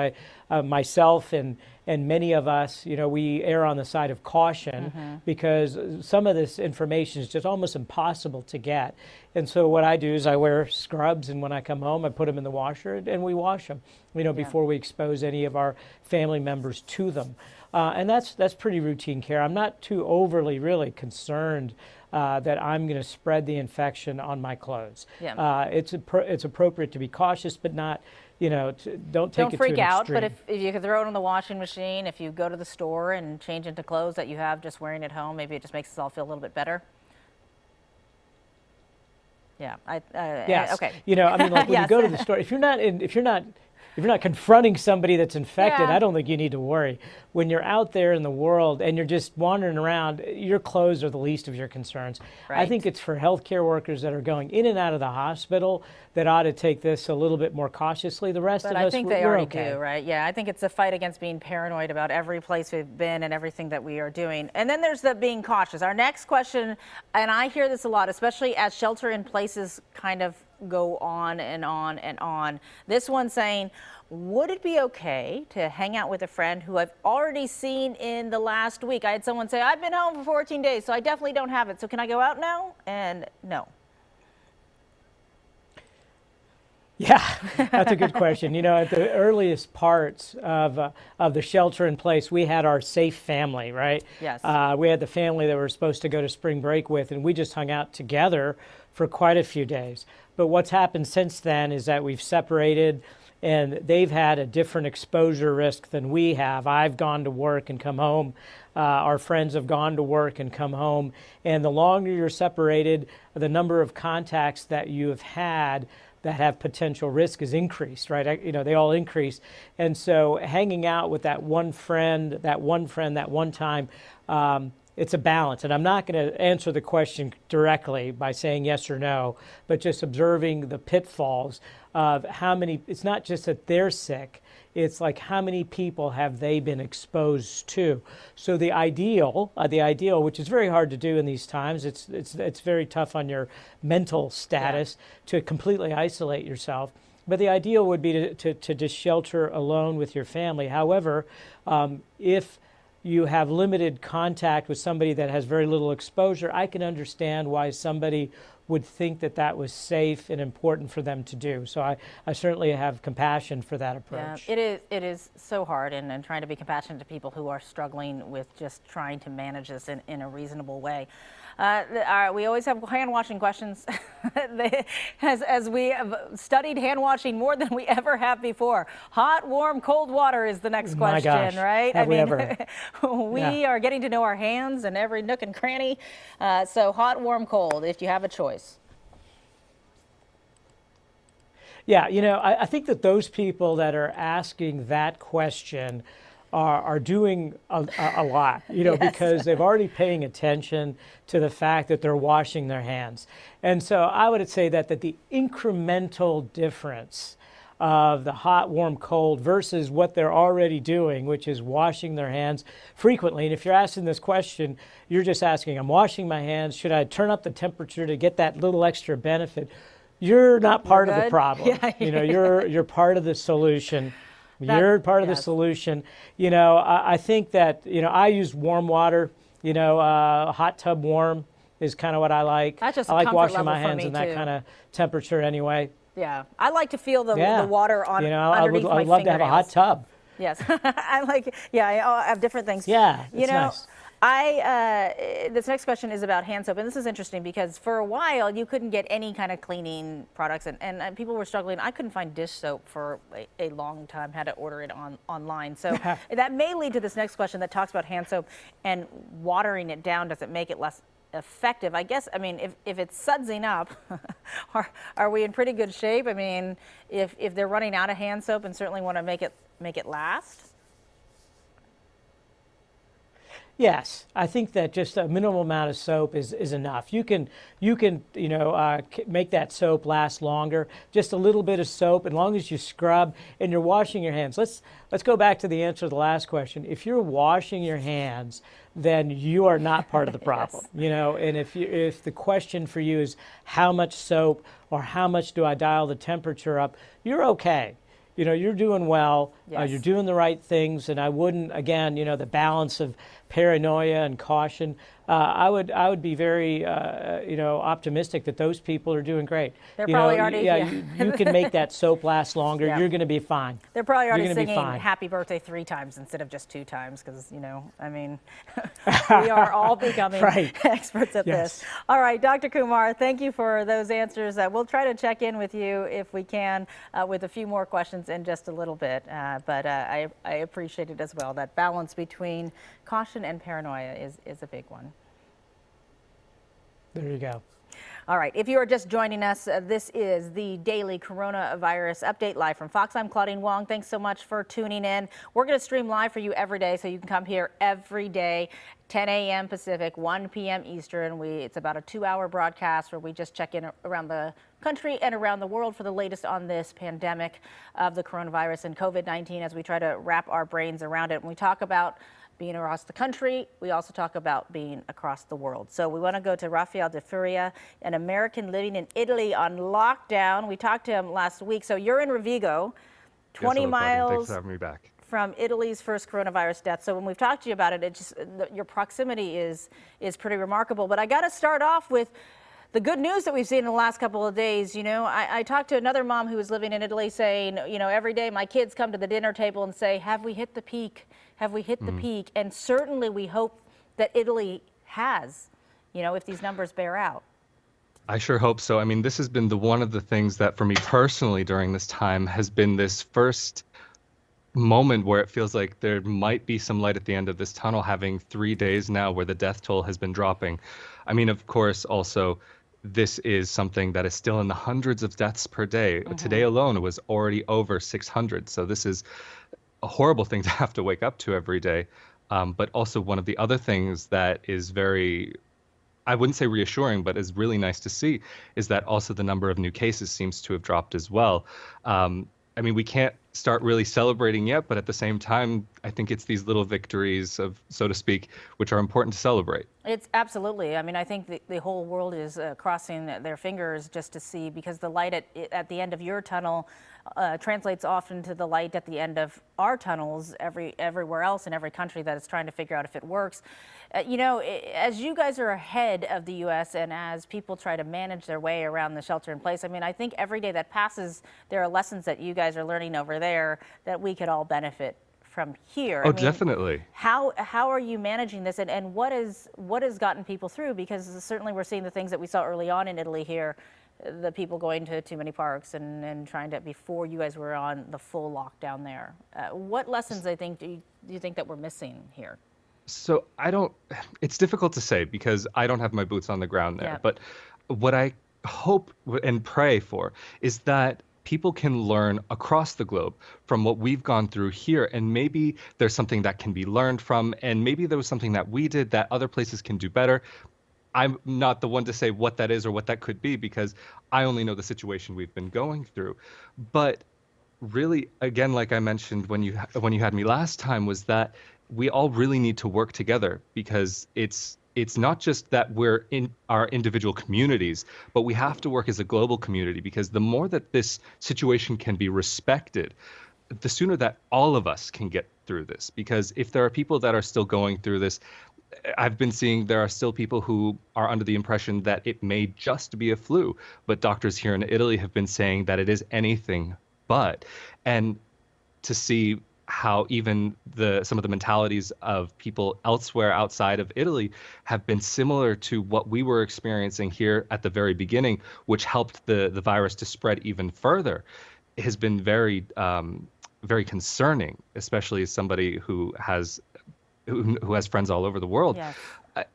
Myself and many of us, we err on the side of caution because some of this information is just almost impossible to get. And so what I do is I wear scrubs, and when I come home, I put them in the washer and we wash them, before we expose any of our family members to them. And that's pretty routine care. I'm not too overly really concerned that I'm going to spread the infection on my clothes. Yeah. It's appropriate to be cautious, but not, don't take it freak to an out, extreme. but if you could throw it in the washing machine, if you go to the store and change into clothes that you have just wearing at home, maybe it just makes us all feel a little bit better. Yeah. Yes. Okay. Like when Yes. you go to the store, if you're not confronting somebody that's infected, Yeah. I don't think you need to worry. When you're out there in the world and you're just wandering around, your clothes are the least of your concerns. Right. I think it's for healthcare workers that are going in and out of the hospital that ought to take this a little bit more cautiously. The rest But of I us, think they we're already okay. do, right? Yeah, I think it's a fight against being paranoid about every place we've been and everything that we are doing. And then there's the being cautious. Our next question, and I hear this a lot, especially as shelter in places kind of go on and on and on. This one saying, would it be okay to hang out with a friend who I've already seen in the last week? I had someone say, I've been home for 14 days, so I definitely don't have it. So can I go out now? And no. Yeah, that's a good question. At the earliest parts of the shelter in place, we had our safe family, right? Yes. We had the family that we were supposed to go to spring break with, and we just hung out together for quite a few days. But what's happened since then is that we've separated, and they've had a different exposure risk than we have. I've gone to work and come home. Our friends have gone to work and come home. And the longer you're separated, the number of contacts that you have had that have potential risk is increased, right? They all increase. And so hanging out with that one friend, that one time, it's a balance. And I'm not going to answer the question directly by saying yes or no, but just observing the pitfalls of how many, it's not just that they're sick, it's like how many people have they been exposed to. So the ideal, which is very hard to do in these times, it's very tough on your mental status to completely isolate yourself. But the ideal would be to just shelter alone with your family. However, if you have limited contact with somebody that has very little exposure, I can understand why somebody would think that that was safe and important for them to do. So I certainly have compassion for that approach. Yeah, it is so hard, and trying to be compassionate to people who are struggling with just trying to manage this in a reasonable way. We always have hand washing questions. As we have studied hand washing more than we ever have before. Hot, warm, cold water is the next question, gosh. right? Have we ever? We are getting to know our hands in every nook and cranny. So hot, warm, cold, if you have a choice. Yeah, you know, I think that those people that are asking that question are doing a lot, you know, Yes. because they've already paying attention to the fact that they're washing their hands. And so I would say that the incremental difference of the hot, warm, cold versus what they're already doing, which is washing their hands frequently. And if you're asking this question, you're just asking, I'm washing my hands. Should I turn up the temperature to get that little extra benefit? You're not part of the problem. Yeah. You know, you're part of the solution. You're part of the solution. You know, I think that, you know, I use warm water. You know, hot tub warm is kind of what I like. That's just I like comfort washing level my for hands me, in that too. kind of temperature anyway. Yeah, I like to feel the water on you know, underneath my I would love to have a hot fingernails. tub. Yes, I like. Yeah, I have different things. Yeah, you it's know, nice. This next question is about hand soap, and this is interesting because for a while you couldn't get any kind of cleaning products, and people were struggling. I couldn't find dish soap for a long time. Had to order it online. So that may lead to this next question that talks about hand soap and watering it down. Does it make it less effective? I guess, I mean, if it's sudsing up, are we in pretty good shape? I mean, if they're running out of hand soap and certainly want to make it last. Yes, I think that just a minimal amount of soap is enough. You can you know make that soap last longer. Just a little bit of soap, as long as you scrub and you're washing your hands. Let's go back to the answer to the last question. If you're washing your hands, then you are not part of the problem. Yes. You know, and if the question for you is how much soap or how much do I dial the temperature up, you're okay. You know, you're doing well. Yes. You're doing the right things, and I wouldn't, again, you know, the balance of paranoia and caution. I would be very, you know, optimistic that those people are doing great. They're you probably know, already. yeah, you can make that soap last longer. Yeah. You're going to be fine. They're probably already You're gonna be singing fine. "Happy Birthday" 3 times instead of just 2 times, because you know, I mean, we are all becoming Right. experts at Yes. this. All right, Dr. Kumar, thank you for those answers. We'll try to check in with you if we can with a few more questions in just a little bit. But I appreciate it as well. That balance between caution and paranoia is a big one. There you go. All right, if you are just joining us, this is the daily coronavirus update live from Fox. I'm Claudine Wong. Thanks so much for tuning in. We're going to stream live for you every day, so you can come here every day, 10 a.m. Pacific, 1 p.m. Eastern. It's about a 2-hour broadcast where we just check in around the country and around the world for the latest on this pandemic of the coronavirus and COVID-19 as we try to wrap our brains around it. When we talk about being across the country, we also talk about being across the world. So we want to go to Rafael De Furia, an American living in Italy on lockdown. We talked to him last week. So you're in Rovigo, 20 Yes, hello, Claudine. miles Thanks for having me back. from Italy's first coronavirus death. So when we've talked to you about it, your proximity is pretty remarkable. But I got to start off with the good news that we've seen in the last couple of days. You know, I talked to another mom who was living in Italy saying, you know, every day my kids come to the dinner table and say, have we hit the peak? Have we hit the peak? And certainly we hope that Italy has, you know, if these numbers bear out. I sure hope so. I mean, this has been one of the things that for me personally during this time has been this first moment where it feels like there might be some light at the end of this tunnel, having 3 days now where the death toll has been dropping. I mean, of course, also, this is something that is still in the hundreds of deaths per day. Today alone, it was already over 600. So this is a horrible thing to have to wake up to every day. But also one of the other things that is very, I wouldn't say reassuring, but is really nice to see is that also the number of new cases seems to have dropped as well. I mean, we can't start really celebrating yet, but at the same time, I think it's these little victories of, so to speak, which are important to celebrate. It's absolutely. I mean, I think the whole world is crossing their fingers just to see, because the light at the end of your tunnel translates often to the light at the end of our tunnels everywhere else in every country that is trying to figure out if it works. As you guys are ahead of the U.S. and as people try to manage their way around the shelter in place, I mean, I think every day that passes, there are lessons that you guys are learning over there that we could all benefit from here. Oh, I mean, definitely. How are you managing this, and what has gotten people through? Because certainly we're seeing the things that we saw early on in Italy here, the people going to too many parks and trying to, before you guys were on the full lockdown there. What lessons, I think, do you think that we're missing here? So it's difficult to say because I don't have my boots on the ground there. Yeah. But what I hope and pray for is that people can learn across the globe from what we've gone through here. And maybe there's something that can be learned from, and maybe there was something that we did that other places can do better. I'm not the one to say what that is or what that could be because I only know the situation we've been going through. But really, again, like I mentioned when you had me last time, was that we all really need to work together because it's not just that we're in our individual communities, but we have to work as a global community, because the more that this situation can be respected, the sooner that all of us can get through this. Because if there are people that are still going through this, I've been seeing there are still people who are under the impression that it may just be a flu, but doctors here in Italy have been saying that it is anything but. And to see how even some of the mentalities of people elsewhere outside of Italy have been similar to what we were experiencing here at the very beginning, which helped the virus to spread even further, has been very, very concerning, especially as somebody who has friends all over the world. Yes.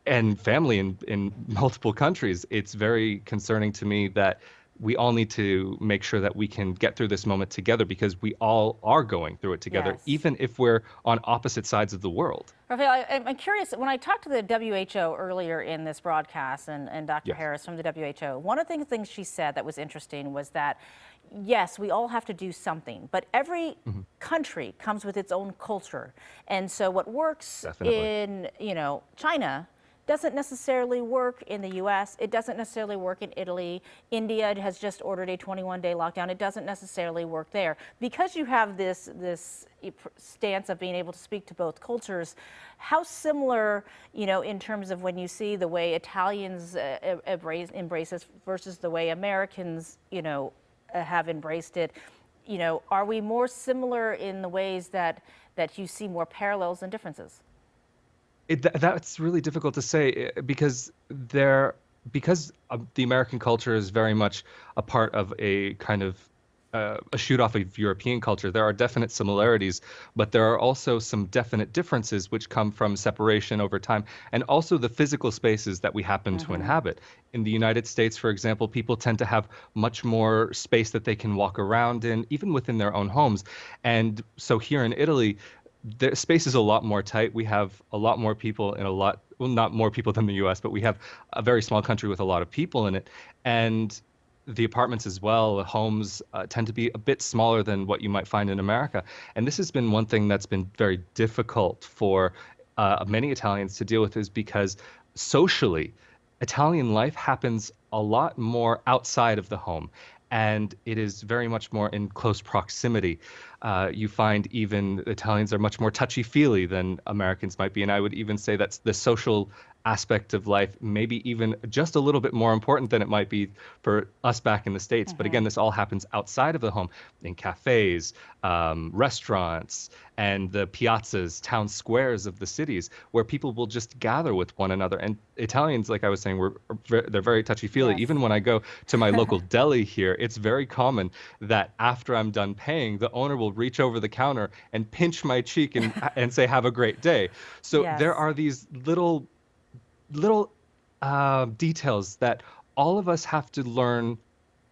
And family in multiple countries. It's very concerning to me that we all need to make sure that we can get through this moment together, because we all are going through it together, Yes. even if we're on opposite sides of the world. Raphael, I'm curious, when I talked to the WHO earlier in this broadcast and Dr. Yes. Harris from the WHO, one of the things she said that was interesting was that, yes, we all have to do something, but every country comes with its own culture. And so what works Definitely. in, China doesn't necessarily work in the U.S. It doesn't necessarily work in Italy. India has just ordered a 21-day lockdown. It doesn't necessarily work there. Because you have this stance of being able to speak to both cultures, how similar, in terms of when you see the way Italians embrace this versus the way Americans, have embraced it, are we more similar in the ways that you see more parallels than differences? That's really difficult to say because the American culture is very much a part of a kind of a shoot off of European culture. There are definite similarities, but there are also some definite differences which come from separation over time, and also the physical spaces that we happen to inhabit. In the United States, for example, people tend to have much more space that they can walk around in, even within their own homes. And so here in Italy, the space is a lot more tight. We have a lot more people in not more people than the US, but we have a very small country with a lot of people in it. And the apartments as well, the homes tend to be a bit smaller than what you might find in America. And this has been one thing that's been very difficult for many Italians to deal with, is because socially, Italian life happens a lot more outside of the home. And it is very much more in close proximity. You find even Italians are much more touchy-feely than Americans might be. And I would even say that's the social aspect of life, maybe even just a little bit more important than it might be for us back in the States. But again, this all happens outside of the home, in cafes, restaurants, and the piazzas, town squares of the cities, where people will just gather with one another. And Italians, like I was saying, they're very touchy-feely. Yes. Even when I go to my local deli here, it's very common that after I'm done paying, the owner will reach over the counter and pinch my cheek and say, "Have a great day." So Yes. there are these little details that all of us have to learn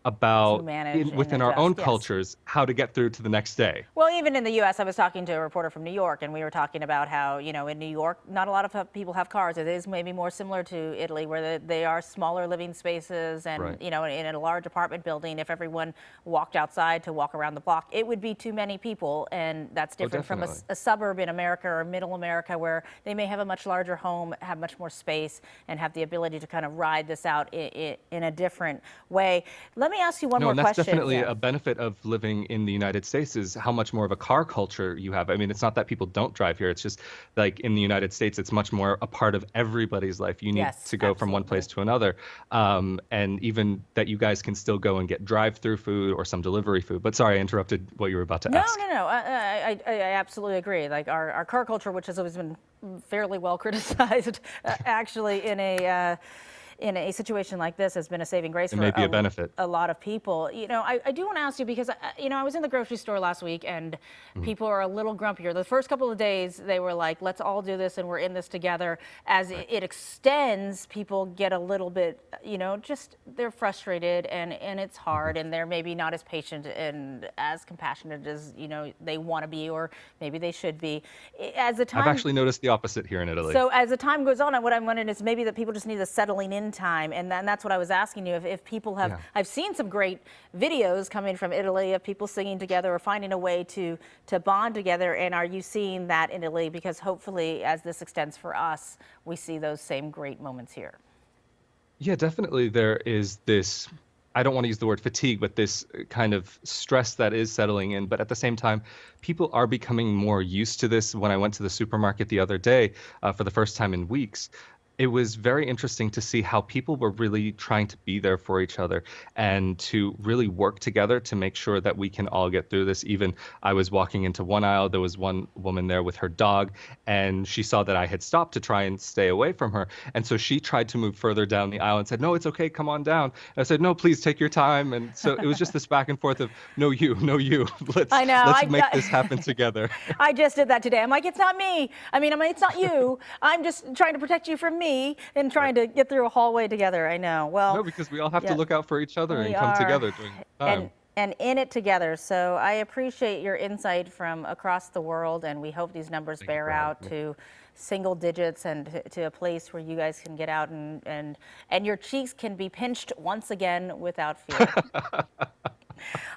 about manage and within our own adjust, yes. cultures how to get through to the next day. Well, even in the U.S., I was talking to a reporter from New York, and we were talking about how, you know, in New York, not a lot of people have cars. It is maybe more similar to Italy, where they are smaller living spaces, and, Right. you know, in a large apartment building, if everyone walked outside to walk around the block, it would be too many people, and that's different from definitely. a suburb in America or middle America, where they may have a much larger home, have much more space, and have the ability to kind of ride this out in a different way. Let me ask you one No, more and that's question. definitely Yeah. a benefit of living in the United States is how much more of a car culture you have. I mean, it's not that people don't drive here. It's just like in the United States, it's much more a part of everybody's life. You need Yes, to go from one place to another. And even that you guys can still go and get drive-through food or some delivery food. But sorry, I interrupted what you were about to ask. No. I absolutely agree. Like our car culture, which has always been fairly well criticized, actually in a situation like this has been a saving grace It for may be a benefit. a lot of people. You know, I do want to ask you because, you know, I was in the grocery store last week and people are a little grumpier. The first couple of days they were like, let's all do this and we're in this together. As it extends, people get a little bit, you know, just they're frustrated and it's hard and they're maybe not as patient and as compassionate as, you know, they want to be or maybe they should be. As the time, I've actually noticed the opposite here in Italy. so as the time goes on, what I'm wondering is maybe that people just need a settling in time, and that's what I was asking you. If people have, I've seen some great videos coming from Italy of people singing together or finding a way to bond together. And are you seeing that in Italy? Because hopefully, as this extends for us, we see those same great moments here. Yeah, definitely there is this, I don't want to use the word fatigue, but this kind of stress that is settling in. But at the same time, people are becoming more used to this. When I went to the supermarket the other day for the first time in weeks, it was very interesting to see how people were really trying to be there for each other and to really work together to make sure that we can all get through this. Even I was walking into one aisle, there was one woman there with her dog, and she saw that I had stopped to try and stay away from her. And so she tried to move further down the aisle and said, no, it's okay, come on down. And I said, no, please take your time. And so it was just this back and forth of, no, you, let's make this happen together. I just did that today. I'm like, it's not me. I mean, it's not you. I'm just trying to protect you from me and trying to get through a hallway together. I know. Well, no, because we all have to look out for each other and come together during time. And in it together. So I appreciate your insight from across the world, and we hope these numbers bear out to single digits and to a place where you guys can get out and your cheeks can be pinched once again without fear.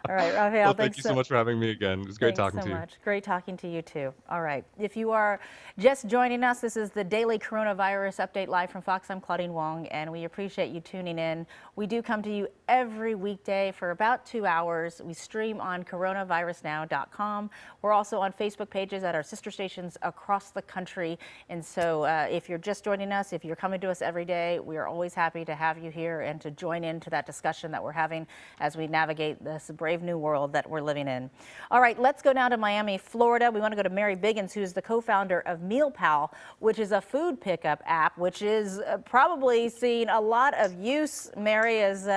All right, Raphael, well, thank you so much for having me again. It was great talking to you. Thanks so much. Great talking to you too. All right. If you are just joining us, this is the Daily Coronavirus Update live from Fox. I'm Claudine Wong, and we appreciate you tuning in. We do come to you every weekday for about 2 hours. We stream on coronavirusnow.com. We're also on Facebook pages at our sister stations across the country. And so if you're just joining us, if you're coming to us every day, we are always happy to have you here and to join into that discussion that we're having as we navigate this brave new world that we're living in. All right, let's go now to Miami, Florida. We want to go to Mary Biggins, who's the co-founder of MealPal, which is a food pickup app, which is probably seeing a lot of use, Mary, as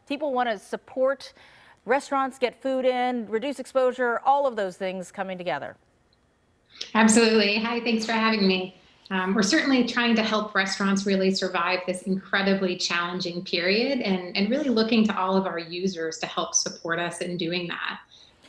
people want to support restaurants, get food in, reduce exposure, all of those things coming together. Absolutely. Hi, thanks for having me. We're certainly trying to help restaurants really survive this incredibly challenging period and really looking to all of our users to help support us in doing that.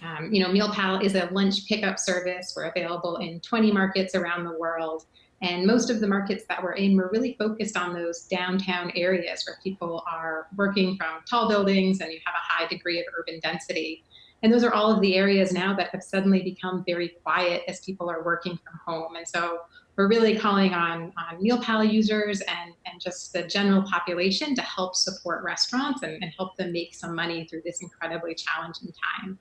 MealPal is a lunch pickup service. We're available in 20 markets around the world. And most of the markets that we're in, we're really focused on those downtown areas where people are working from tall buildings and you have a high degree of urban density. And those are all of the areas now that have suddenly become very quiet as people are working from home. And so we're really calling on MealPal users and just the general population to help support restaurants and help them make some money through this incredibly challenging time.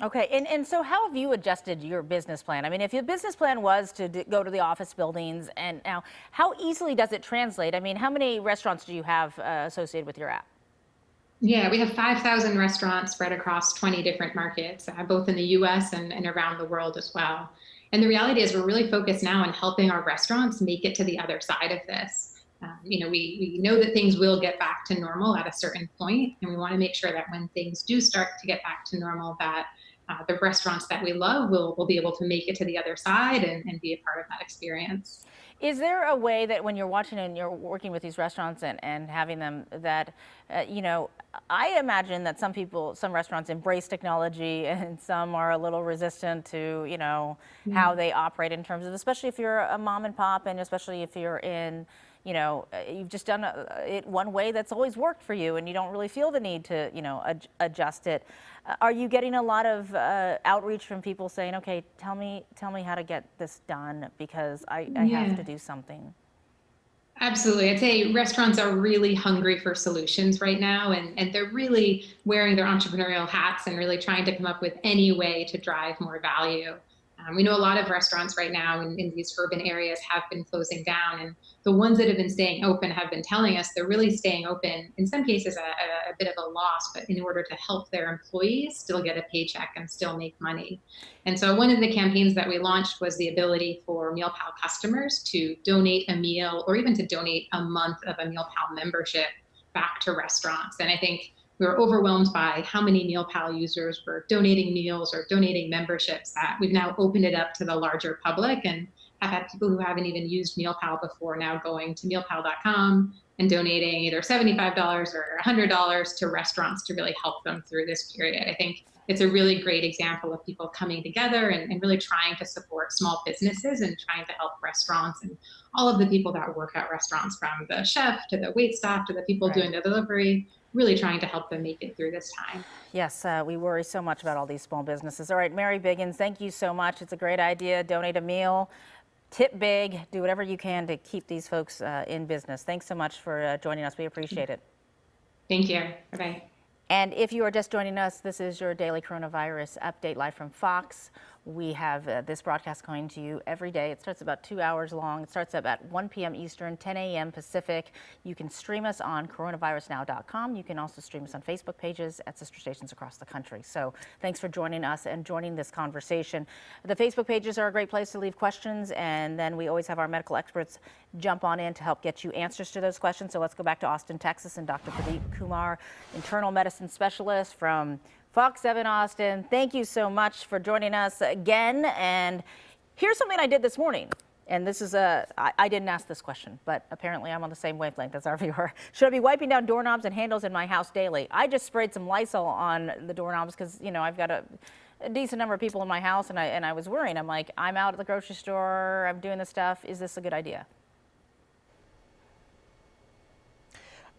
Okay, and so how have you adjusted your business plan? I mean, if your business plan was to go to the office buildings, and now how easily does it translate? I mean, how many restaurants do you have associated with your app? Yeah, we have 5,000 restaurants spread across 20 different markets, both in the US and around the world as well. And the reality is we're really focused now on helping our restaurants make it to the other side of this. We know that things will get back to normal at a certain point, and we want to make sure that when things do start to get back to normal, that the restaurants that we love will be able to make it to the other side and be a part of that experience. Is there a way that when you're watching and you're working with these restaurants and having them that, I imagine that some restaurants embrace technology and some are a little resistant to, how they operate in terms of, especially if you're a mom and pop and especially if you're in, you've just done it one way that's always worked for you and you don't really feel the need to, adjust it. Are you getting a lot of outreach from people saying, okay, tell me how to get this done because I have to do something? Absolutely. I'd say restaurants are really hungry for solutions right now, and they're really wearing their entrepreneurial hats and really trying to come up with any way to drive more value. We know a lot of restaurants right now in these urban areas have been closing down, and the ones that have been staying open have been telling us they're really staying open, in some cases at a bit of a loss, but in order to help their employees still get a paycheck and still make money. And so one of the campaigns that we launched was the ability for MealPal customers to donate a meal or even to donate a month of a MealPal membership back to restaurants. And I think we were overwhelmed by how many MealPal users were donating meals or donating memberships that we've now opened it up to the larger public and have had people who haven't even used MealPal before now going to mealpal.com and donating either $75 or $100 to restaurants to really help them through this period. I think it's a really great example of people coming together and really trying to support small businesses and trying to help restaurants and all of the people that work at restaurants, from the chef to the wait staff to the people doing the delivery, really trying to help them make it through this time. Yes, we worry so much about all these small businesses. All right, Mary Biggins, thank you so much. It's a great idea. Donate a meal, tip big, do whatever you can to keep these folks in business. Thanks so much for joining us. We appreciate it. Thank you. Bye-bye. And if you are just joining us, this is your daily coronavirus update live from Fox. We have this broadcast going to you every day. It starts about 2 hours long. It starts up at 1 p.m. Eastern, 10 a.m. Pacific. You can stream us on coronavirusnow.com. You can also stream us on Facebook pages at sister stations across the country. So thanks for joining us and joining this conversation. The Facebook pages are a great place to leave questions, and then we always have our medical experts jump on in to help get you answers to those questions. So let's go back to Austin, Texas, and Dr. Pradeep Kumar, internal medicine specialist from Fox 7 Austin. Thank you so much for joining us again. And here's something I did this morning. And this is I didn't ask this question, but apparently I'm on the same wavelength as our viewer. Should I be wiping down doorknobs and handles in my house daily? I just sprayed some Lysol on the doorknobs because, I've got a decent number of people in my house, and I was worrying. I'm like, I'm out at the grocery store, I'm doing this stuff. Is this a good idea?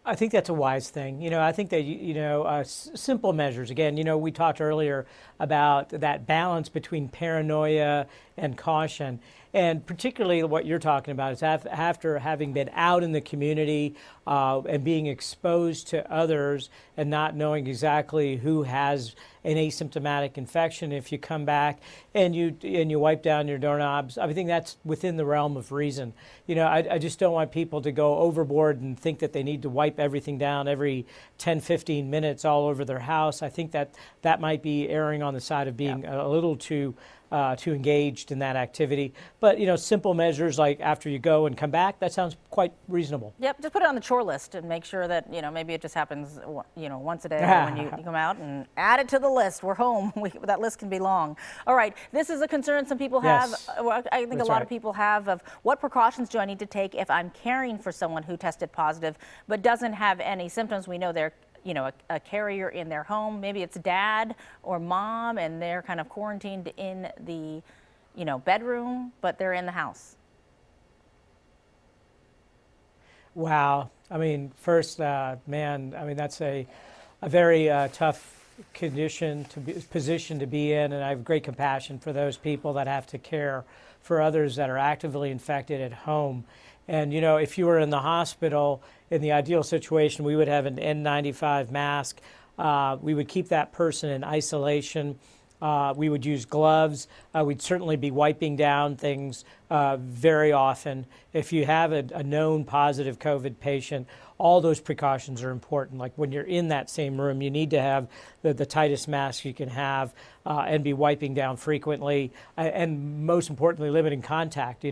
I think that's a wise thing. I think that, simple measures. Again, we talked earlier about that balance between paranoia and caution. And particularly what you're talking about is after having been out in the community and being exposed to others and not knowing exactly who has an asymptomatic infection, if you come back and you wipe down your doorknobs, I think that's within the realm of reason. I just don't want people to go overboard and think that they need to wipe everything down every 10, 15 minutes all over their house. I think that might be erring on the side of being a little too engaged in that activity. But, simple measures like after you go and come back, that sounds quite reasonable. Yep, just put it on the chore list and make sure that, maybe it just happens, once a day when you come out, and add it to the list. We're home. That list can be long. All right, this is a concern some people have. Yes, I think a lot of people have of what precautions do I need to take if I'm caring for someone who tested positive but doesn't have any symptoms. We know they're a carrier in their home. Maybe it's dad or mom and they're kind of quarantined in the, bedroom, but they're in the house. Wow. First, that's a very tough position to be in, and I have great compassion for those people that have to care for others that are actively infected at home. And, if you were in the hospital, in the ideal situation, we would have an N95 mask. We would keep that person in isolation. We would use gloves. We'd certainly be wiping down things very often. If you have a known positive COVID patient, all those precautions are important. Like when you're in that same room, you need to have the tightest mask you can have and be wiping down frequently. And most importantly, limiting contact.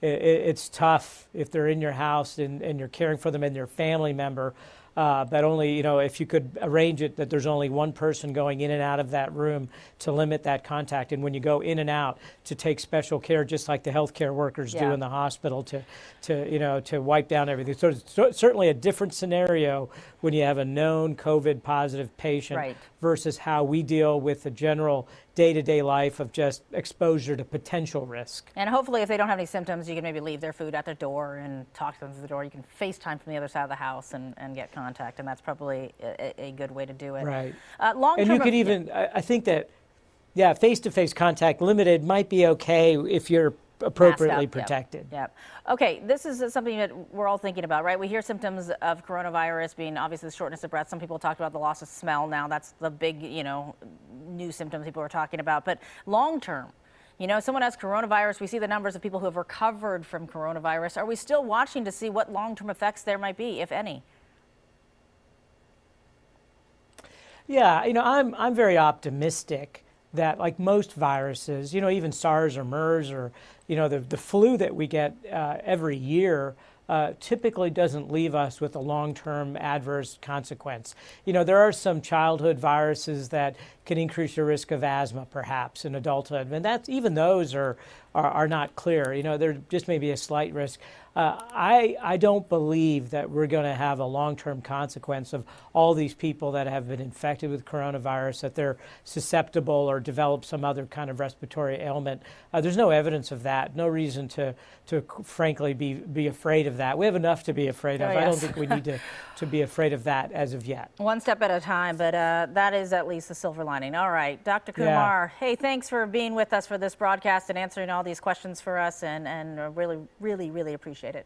It's tough if they're in your house and you're caring for them and their family member. but only, if you could arrange it that there's only one person going in and out of that room to limit that contact. And when you go in and out, to take special care, just like the healthcare workers do in the hospital, to wipe down everything. So it's certainly a different scenario when you have a known COVID positive patient versus how we deal with the general day-to-day life of just exposure to potential risk. And hopefully if they don't have any symptoms, you can maybe leave their food at their door and talk to them through the door. You can FaceTime from the other side of the house and get contact, and that's probably a good way to do it. Right. Long-term, and you could even, I think that, face-to-face contact limited might be okay if you're appropriately protected. Yep. Okay, this is something that we're all thinking about, right? We hear symptoms of coronavirus being obviously the shortness of breath. Some people talked about the loss of smell now. That's the big, new symptoms people are talking about. But long term, someone has coronavirus. We see the numbers of people who have recovered from coronavirus. Are we still watching to see what long-term effects there might be, if any? Yeah, I'm very optimistic that, like most viruses, even SARS or MERS or, the flu that we get every year typically doesn't leave us with a long-term adverse consequence. There are some childhood viruses that can increase your risk of asthma, perhaps, in adulthood. And even those are not clear. There just may be a slight risk. I don't believe that we're going to have a long-term consequence of all these people that have been infected with coronavirus, that they're susceptible or develop some other kind of respiratory ailment. There's no evidence of that. No reason to frankly be afraid of that. We have enough to be afraid of. I don't think we need to be afraid of that as of yet. One step at a time, but that is at least a silver lining. All right, Dr. Kumar, hey, thanks for being with us for this broadcast and answering all these questions for us, and really, really, really appreciate it.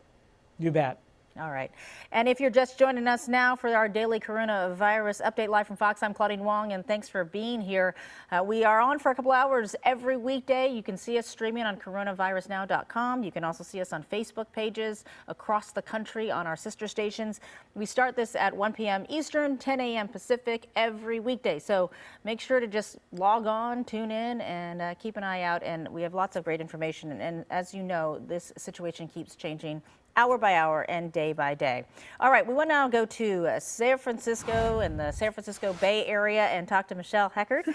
You bet. All right. And if you're just joining us now for our daily coronavirus update live from Fox, I'm Claudine Wong, and thanks for being here. We are on for a couple hours every weekday. You can see us streaming on coronavirusnow.com. You can also see us on Facebook pages across the country on our sister stations. We start this at 1 p.m. Eastern, 10 a.m. Pacific every weekday. So make sure to just log on, tune in, and keep an eye out. And we have lots of great information. And as you know, this situation keeps changing hour by hour and day by day. All right, we want to now go to San Francisco and the San Francisco Bay Area and talk to Michelle Heckert.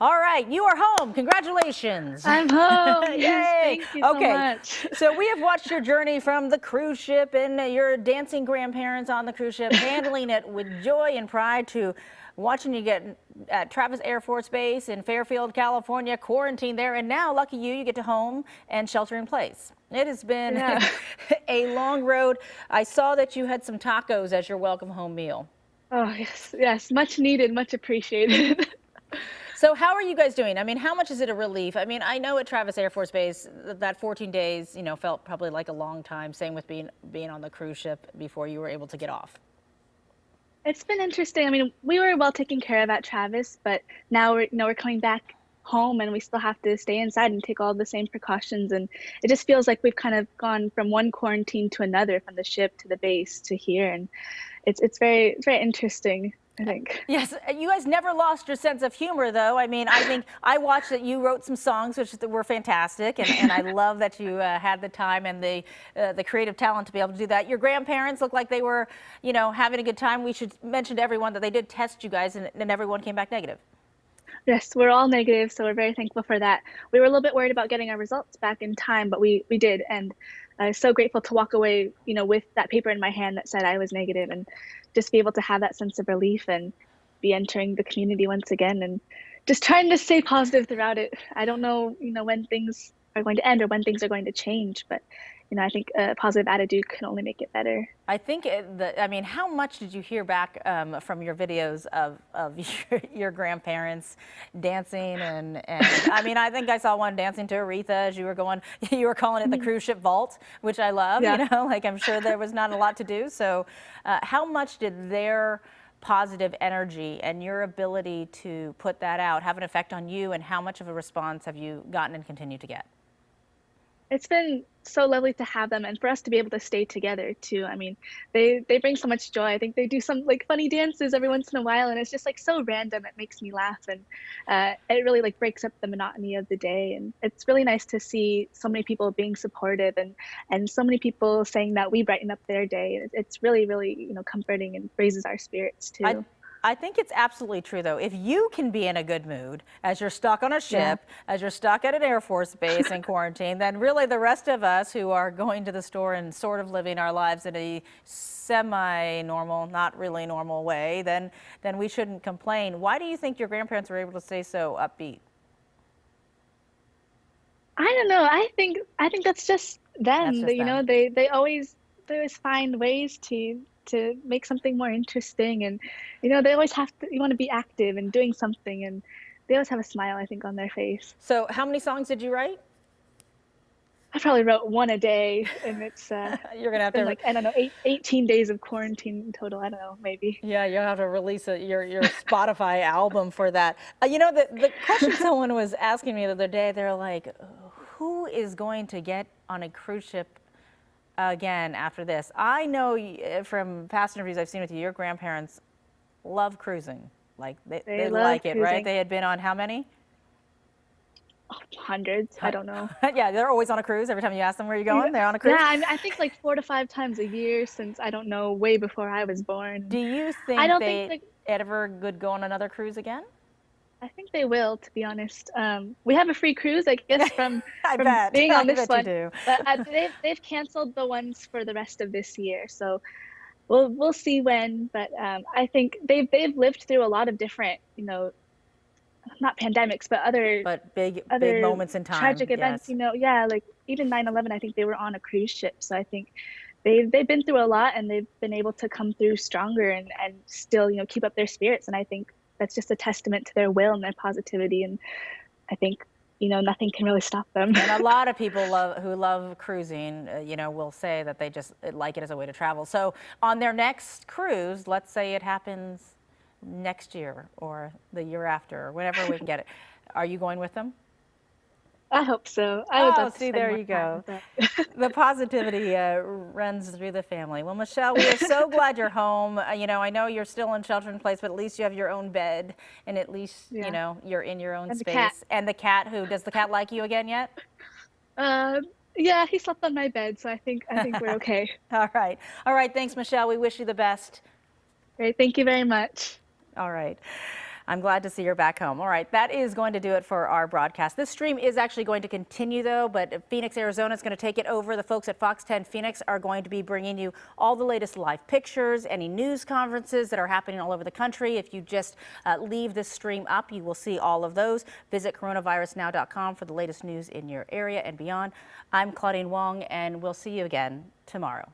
All right, you are home. Congratulations. I'm home. Yay. Yes, thank you so much. So we have watched your journey from the cruise ship and your dancing grandparents on the cruise ship, handling it with joy and pride, to watching you get at Travis Air Force Base in Fairfield, California, quarantined there, and now, lucky you get to home and shelter in place. It has been a long road. I saw that you had some tacos as your welcome home meal. Oh, yes, much needed, much appreciated. So how are you guys doing? I mean, how much is it a relief? I mean, I know at Travis Air Force Base, that 14 days, felt probably like a long time. Same with being on the cruise ship before you were able to get off. It's been interesting. I mean, we were well taken care of at Travis, but now we're coming back home and we still have to stay inside and take all the same precautions. And it just feels like we've kind of gone from one quarantine to another, from the ship to the base to here. And it's very, very interesting, I think. Yes, you guys never lost your sense of humor, though. I mean, I think I watched that you wrote some songs which were fantastic, and I love that you had the time and the creative talent to be able to do that. Your grandparents looked like they were, having a good time. We should mention to everyone that they did test you guys, and everyone came back negative. Yes, we're all negative, so we're very thankful for that. We were a little bit worried about getting our results back in time, but we did, and I was so grateful to walk away, with that paper in my hand that said I was negative, and just be able to have that sense of relief and be entering the community once again, and just trying to stay positive throughout it. I don't know, when things are going to end or when things are going to change, but I think a positive attitude can only make it better. I think how much did you hear back from your videos of your grandparents dancing and I mean, I think I saw one dancing to Aretha as you were calling it the cruise ship vault, which I love. I'm sure there was not a lot to do. So how much did their positive energy and your ability to put that out have an effect on you, and how much of a response have you gotten and continue to get? it's been so lovely to have them and for us to be able to stay together too. I mean, they bring so much joy. I think they do some like funny dances every once in a while, and it's just like so random. It makes me laugh, and it really like breaks up the monotony of the day. And it's really nice to see so many people being supportive and so many people saying that we brighten up their day. It's really, really, you know, comforting and raises our spirits too. I think it's absolutely true, though. If you can be in a good mood as you're stuck on a ship, as you're stuck at an Air Force base in quarantine, then really the rest of us who are going to the store and sort of living our lives in a semi-normal, not really normal way, then we shouldn't complain. Why do you think your grandparents were able to stay so upbeat? I don't know. I think that's just them. That's just You know, them. they always find ways to make something more interesting, and you know, they always have to, you want to be active and doing something, and they always have a smile, I think, on their face. So how many songs did you write? I probably wrote one a day, and it's You're gonna have been to like, I don't know, 18 days of quarantine in total. I don't know, maybe. Yeah, you'll have to release your Spotify album for that. You know, the question someone was asking me the other day, they're like, who is going to get on a cruise ship again after this? I know from past interviews I've seen with you, your grandparents love cruising. Like they love like it, right? cruising. They had been on how many? Hundreds. I don't know. Yeah, they're always on a cruise. Every time you ask them where you're going, they're on a cruise. Yeah, I think like 4 to 5 times a year since, I don't know, way before I was born. Do you think I don't they think ever would go on another cruise again? I think they will, to be honest. We have a free cruise, I guess, from bet. being on I this bet you one. do. But they've canceled the ones for the rest of this year, so we'll see when. But I think they've lived through a lot of different, you know, not pandemics, but other big moments in time. Tragic events. Yes. You know, yeah, like even 9/11. I think they were on a cruise ship, so I think they've been through a lot, and they've been able to come through stronger and still, you know, keep up their spirits. And I think that's just a testament to their will and their positivity. And I think, you know, nothing can really stop them. And a lot of people who love cruising, you know, will say that they just like it as a way to travel. So on their next cruise, let's say it happens next year or the year after, or whenever we can get it, are you going with them? I hope so. I would love to see, spend there more you time go. with them. The positivity runs through the family. Well, Michelle, we are so glad you're home. You know, I know you're still in shelter in place, but at least you have your own bed, and at least, you know, you're in your own And space. the cat. And the cat, does the cat like you again yet? Yeah, he slept on my bed, so I think we're okay. All right. All right. Thanks, Michelle. We wish you the best. Great. Thank you very much. All right. I'm glad to see you're back home. All right, that is going to do it for our broadcast. This stream is actually going to continue, though, but Phoenix, Arizona is going to take it over. The folks at Fox 10 Phoenix are going to be bringing you all the latest live pictures, any news conferences that are happening all over the country. If you just leave this stream up, you will see all of those. Visit coronavirusnow.com for the latest news in your area and beyond. I'm Claudine Wong, and we'll see you again tomorrow.